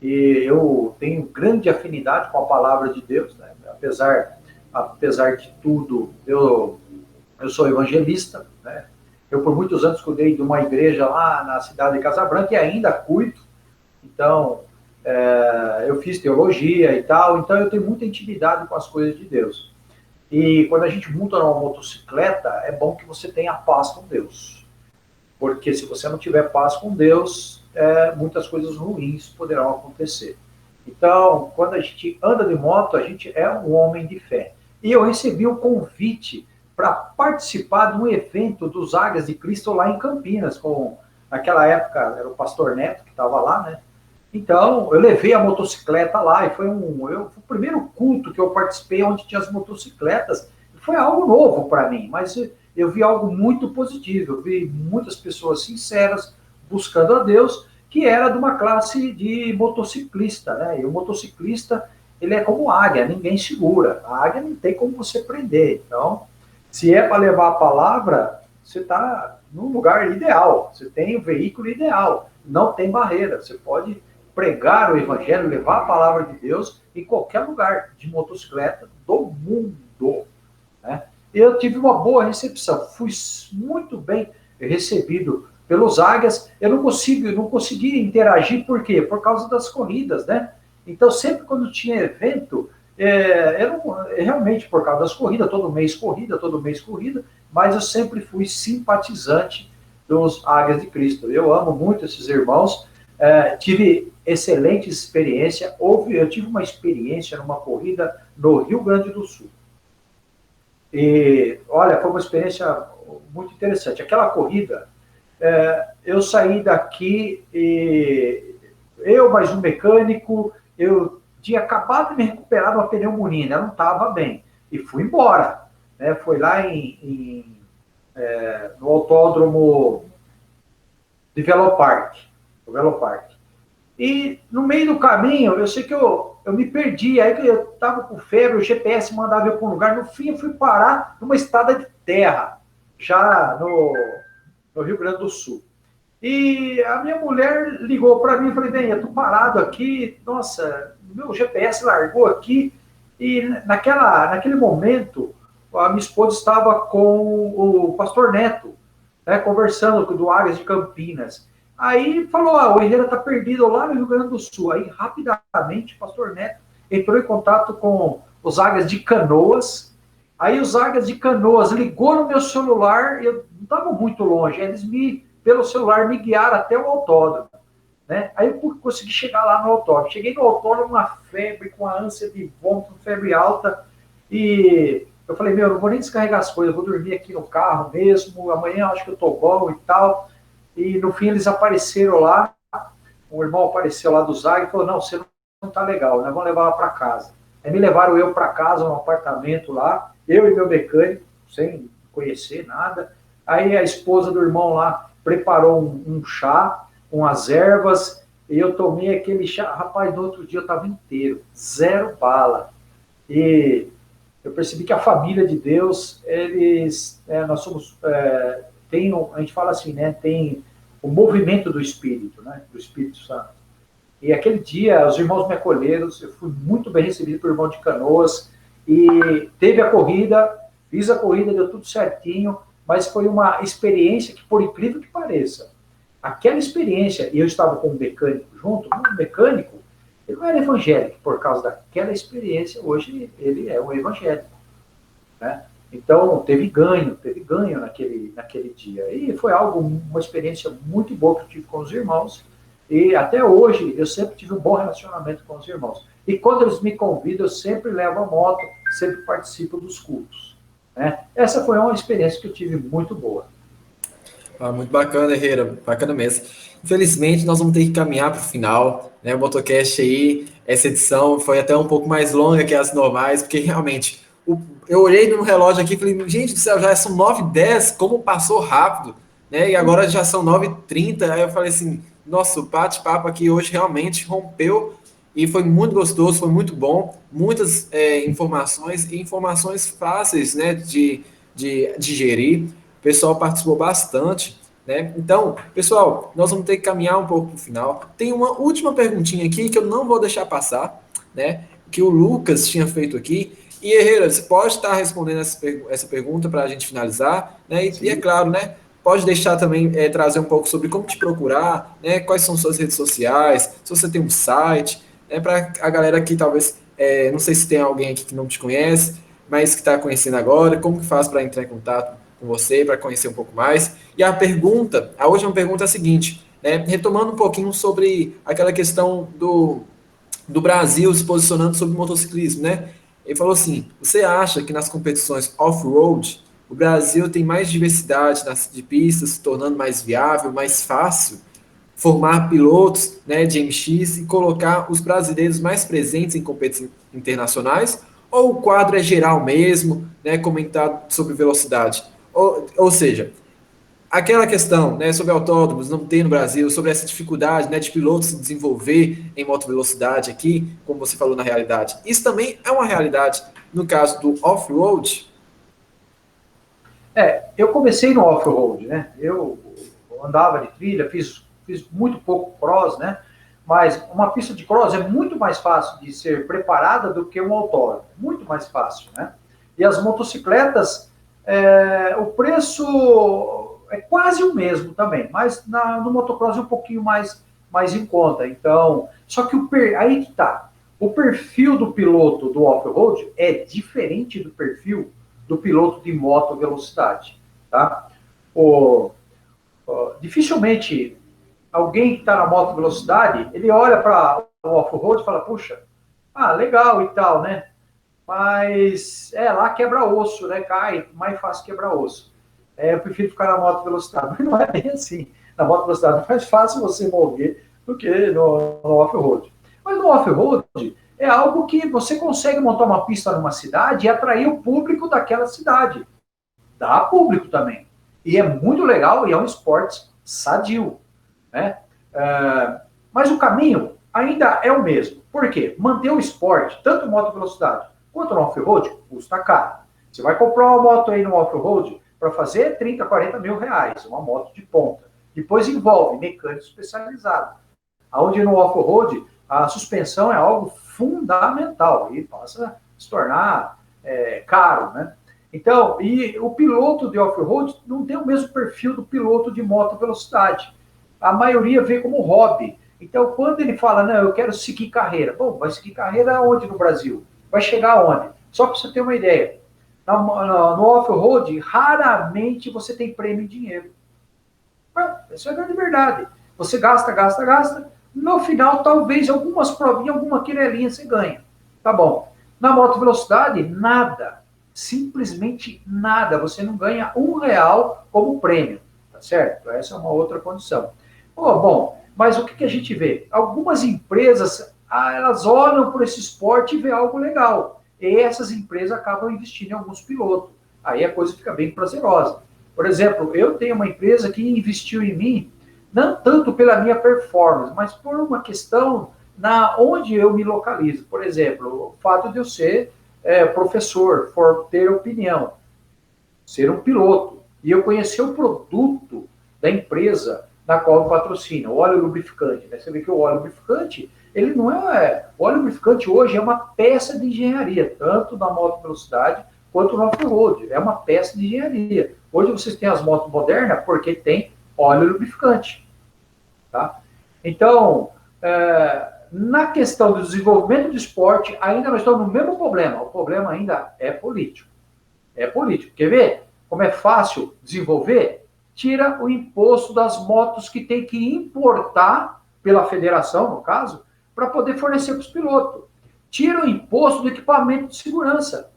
eu tenho grande afinidade com a palavra de Deus, né? Apesar de tudo, eu sou evangelista, né? Eu por muitos anos cuidei de uma igreja lá na cidade de Casabranca e ainda cuido. Então, eu fiz teologia e tal, então eu tenho muita intimidade com as coisas de Deus. E quando a gente monta numa motocicleta, é bom que você tenha paz com Deus. Porque se você não tiver paz com Deus, muitas coisas ruins poderão acontecer. Então, quando a gente anda de moto, a gente é um homem de fé. E eu recebi um convite para participar de um evento dos Águias de Cristo lá em Campinas, naquela época era o pastor Neto que estava lá, né? Então, eu levei a motocicleta lá e foi o primeiro culto que eu participei onde tinha as motocicletas. Foi algo novo para mim, mas eu vi algo muito positivo. Eu vi muitas pessoas sinceras buscando a Deus, que era de uma classe de motociclista, né? E o motociclista, ele é como águia, ninguém segura. A águia não tem como você prender. Então, se é para levar a palavra, você está num lugar ideal, você tem o veículo ideal, não tem barreira, você pode pregar o evangelho, levar a palavra de Deus em qualquer lugar de motocicleta do mundo, né? Eu tive uma boa recepção, fui muito bem recebido pelos águias. Eu não consegui interagir, por quê? Por causa das corridas, né? Então, sempre quando tinha evento, realmente por causa das corridas, todo mês corrida, mas eu sempre fui simpatizante dos Águias de Cristo. Eu amo muito esses irmãos, tive excelente experiência. Eu tive uma experiência numa corrida no Rio Grande do Sul. E, olha, foi uma experiência muito interessante. Aquela corrida, eu saí daqui, e eu mais um mecânico, eu tinha acabado de me recuperar de uma pneumonia, né? Eu não estava bem, e fui embora. Né? Foi lá no autódromo de Velopark. E no meio do caminho, eu sei que eu me perdi, aí eu estava com febre, o GPS mandava eu para um lugar, no fim eu fui parar numa estrada de terra, já no Rio Grande do Sul. E a minha mulher ligou para mim e falei, bem, eu estou parado aqui, nossa, meu GPS largou aqui, e naquele momento, a minha esposa estava com o pastor Neto, né, conversando do Águias de Campinas. Aí falou, o Herrera está perdido lá no Rio Grande do Sul. Aí, rapidamente, o pastor Neto entrou em contato com os Águias de Canoas. Aí, os Águias de Canoas ligou no meu celular, eu não estava muito longe, eles pelo celular, me guiaram até o autódromo. Né? Aí, eu consegui chegar lá no autódromo. Cheguei no autódromo, uma febre, com a ânsia de vômito, febre alta, e eu falei, eu não vou nem descarregar as coisas, eu vou dormir aqui no carro mesmo, amanhã eu acho que eu estou bom e tal. E no fim eles apareceram lá, um irmão apareceu lá do Zag e falou, não, você não tá legal, nós vamos levar ela para casa. Aí me levaram eu para casa, um apartamento lá, eu e meu mecânico, sem conhecer nada. Aí a esposa do irmão lá preparou um chá, umas ervas, e eu tomei aquele chá. Rapaz, no outro dia eu estava inteiro, 0 bala. E eu percebi que a família de Deus, nós somos, a gente fala assim, né, tem o movimento do Espírito, né, do Espírito Santo. E aquele dia, os irmãos me acolheram, eu fui muito bem recebido pelo irmão de Canoas, e teve a corrida, fiz a corrida, deu tudo certinho, mas foi uma experiência que, por incrível que pareça, aquela experiência, e eu estava com um mecânico junto, um mecânico, ele não era evangélico, por causa daquela experiência, hoje ele é um evangélico, né? Então, teve ganho naquele dia. E foi uma experiência muito boa que eu tive com os irmãos. E até hoje, eu sempre tive um bom relacionamento com os irmãos. E quando eles me convidam, eu sempre levo a moto, sempre participo dos cultos. Né? Essa foi uma experiência que eu tive muito boa. Muito bacana, Herrera, bacana mesmo. Infelizmente, nós vamos ter que caminhar para o final, né? O Motocast aí, essa edição foi até um pouco mais longa que as normais, porque realmente, eu olhei no relógio aqui e falei, gente do céu, já são 9h10, como passou rápido, né? E agora já são 9h30, aí eu falei assim, nossa, o bate-papo aqui hoje realmente rompeu e foi muito gostoso, foi muito bom, muitas informações, e informações fáceis, né, de digerir. O pessoal participou bastante, né? Então, pessoal, nós vamos ter que caminhar um pouco para o final. Tem uma última perguntinha aqui que eu não vou deixar passar, né? Que o Lucas tinha feito aqui. E, Herrera, você pode estar respondendo essa pergunta para a gente finalizar, né? E é claro, né? Pode deixar também trazer um pouco sobre como te procurar, né? Quais são suas redes sociais, se você tem um site, né? Para a galera que talvez, não sei se tem alguém aqui que não te conhece, mas que está conhecendo agora, como que faz para entrar em contato com você, para conhecer um pouco mais. E a última pergunta é a seguinte, né? Retomando um pouquinho sobre aquela questão do Brasil se posicionando sobre o motociclismo, né? Ele falou assim, você acha que nas competições off-road, o Brasil tem mais diversidade de pistas, se tornando mais viável, mais fácil formar pilotos, né, de MX e colocar os brasileiros mais presentes em competições internacionais? Ou o quadro é geral mesmo, né, comentado sobre velocidade? Ou seja, aquela questão, né, sobre autódromos não ter no Brasil, sobre essa dificuldade, né, de pilotos se desenvolver em moto velocidade aqui, como você falou na realidade, isso também é uma realidade no caso do off-road? Eu comecei no off-road, né? Eu andava de trilha, fiz muito pouco cross, né? Mas uma pista de cross é muito mais fácil de ser preparada do que um autódromo. Muito mais fácil, né? E as motocicletas, o preço é quase o mesmo também, mas no motocross é um pouquinho mais em conta. Então, só que aí que tá. O perfil do piloto do off-road é diferente do perfil do piloto de moto velocidade, tá? Dificilmente alguém que está na moto velocidade, ele olha para o off-road e fala, puxa, legal e tal, né? Mas lá quebra osso, né? Cai, mais fácil quebrar osso. Eu prefiro ficar na moto velocidade, mas não é bem assim. Na moto velocidade é mais fácil você mover do que no off-road. Mas no off-road é algo que você consegue montar uma pista numa cidade e atrair o público daquela cidade. Dá público também. E é muito legal e é um esporte sadio, né? Mas o caminho ainda é o mesmo. Por quê? Manter o esporte, tanto em moto velocidade quanto no off-road, custa caro. Você vai comprar uma moto aí no off-road para fazer 30, 40 mil reais, uma moto de ponta. Depois envolve mecânico especializado. Onde no off-road a suspensão é algo fundamental e passa a se tornar caro, né? Então, e o piloto de off-road não tem o mesmo perfil do piloto de moto velocidade. A maioria vê como hobby. Então, quando ele fala, não, eu quero seguir carreira. Bom, vai seguir carreira onde no Brasil? Vai chegar aonde? Só para você ter uma ideia. No off-road, raramente você tem prêmio em dinheiro. Isso é a grande verdade. Você gasta. No final, talvez algumas provinhas, alguma quirelinha você ganha. Tá bom. Na moto velocidade, nada. Simplesmente nada. Você não ganha R$1 como prêmio. Tá certo? Essa é uma outra condição. Bom, mas o que a gente vê? Algumas empresas, elas olham por esse esporte e vê algo legal. E essas empresas acabam investindo em alguns pilotos. Aí a coisa fica bem prazerosa. Por exemplo, eu tenho uma empresa que investiu em mim, não tanto pela minha performance, mas por uma questão onde eu me localizo. Por exemplo, o fato de eu ser professor, ter opinião, ser um piloto, e eu conhecer o produto da empresa na qual eu patrocino, o óleo lubrificante. Né? Você vê que o óleo lubrificante, ele não é... O óleo lubrificante hoje é uma peça de engenharia, tanto na moto velocidade quanto no off-road. É uma peça de engenharia. Hoje vocês têm as motos modernas porque tem óleo lubrificante. Tá? Então, na questão do desenvolvimento do esporte, ainda nós estamos no mesmo problema. O problema ainda é político. É político. Quer ver como é fácil desenvolver? Tira o imposto das motos que tem que importar pela federação, no caso, para poder fornecer para os pilotos. Tira o imposto do equipamento de segurança.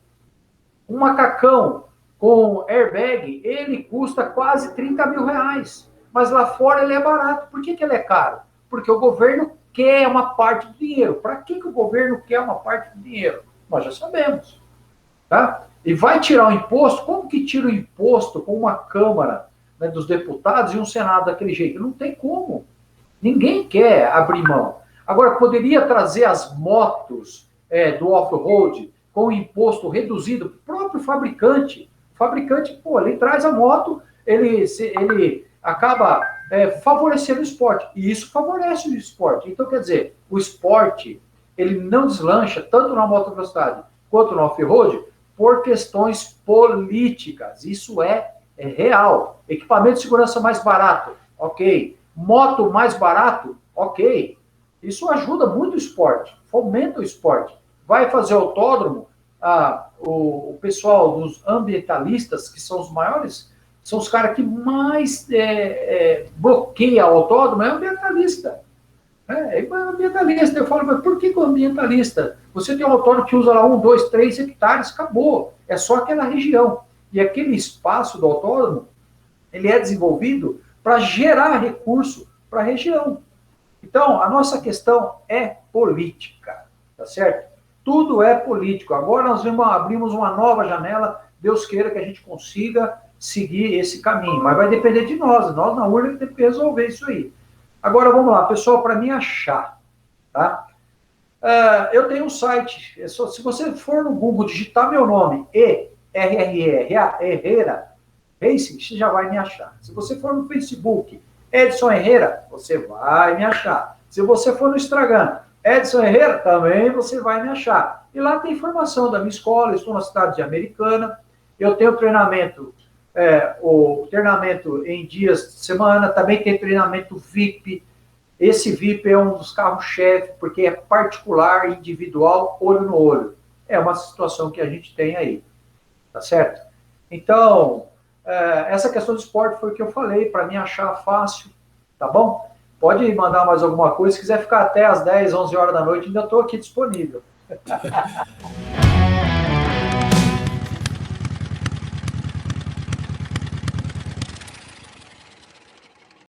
Um macacão com airbag, ele custa quase 30 mil reais. Mas lá fora ele é barato. Por que ele é caro? Porque o governo quer uma parte do dinheiro. Para que o governo quer uma parte do dinheiro? Nós já sabemos. Tá? E vai tirar o imposto? Como que tira o imposto com uma Câmara, né, dos deputados e um Senado daquele jeito? Não tem como. Ninguém quer abrir mão. Agora, poderia trazer as motos do off-road com imposto reduzido, o próprio fabricante. O fabricante, ele traz a moto, ele acaba favorecendo o esporte. E isso favorece o esporte. Então, quer dizer, o esporte, ele não deslancha, tanto na moto velocidade quanto no off-road, por questões políticas. Isso é real. Equipamento de segurança mais barato, ok. Moto mais barato, ok. Isso ajuda muito o esporte, fomenta o esporte. Vai fazer autódromo, o pessoal dos ambientalistas, que são os maiores, são os caras que mais bloqueia o autódromo, é ambientalista. É ambientalista. Eu falo, mas por que o ambientalista? Você tem um autódromo que usa lá 1, 2, 3 hectares, acabou. É só aquela região. E aquele espaço do autódromo, ele é desenvolvido para gerar recurso para a região. Então, a nossa questão é política, tá certo? Tudo é político. Agora nós abrimos uma nova janela, Deus queira que a gente consiga seguir esse caminho, mas vai depender de nós na urna temos que resolver isso aí. Agora vamos lá, pessoal, para me achar, tá? Eu tenho um site, se você for no Google digitar meu nome, Herrera, Racing, você já vai me achar. Se você for no Facebook, Edson Herrera, você vai me achar. Se você for no Instagram, Edson Herrera, também você vai me achar. E lá tem informação da minha escola, eu estou na cidade de Americana, eu tenho treinamento, o treinamento em dias de semana, também tem treinamento VIP. Esse VIP é um dos carros-chefe, porque é particular, individual, olho no olho. É uma situação que a gente tem aí, tá certo? Então, essa questão do esporte foi o que eu falei, para mim achar fácil, tá bom? Pode mandar mais alguma coisa, se quiser ficar até as 10, 11 horas da noite, ainda estou aqui disponível.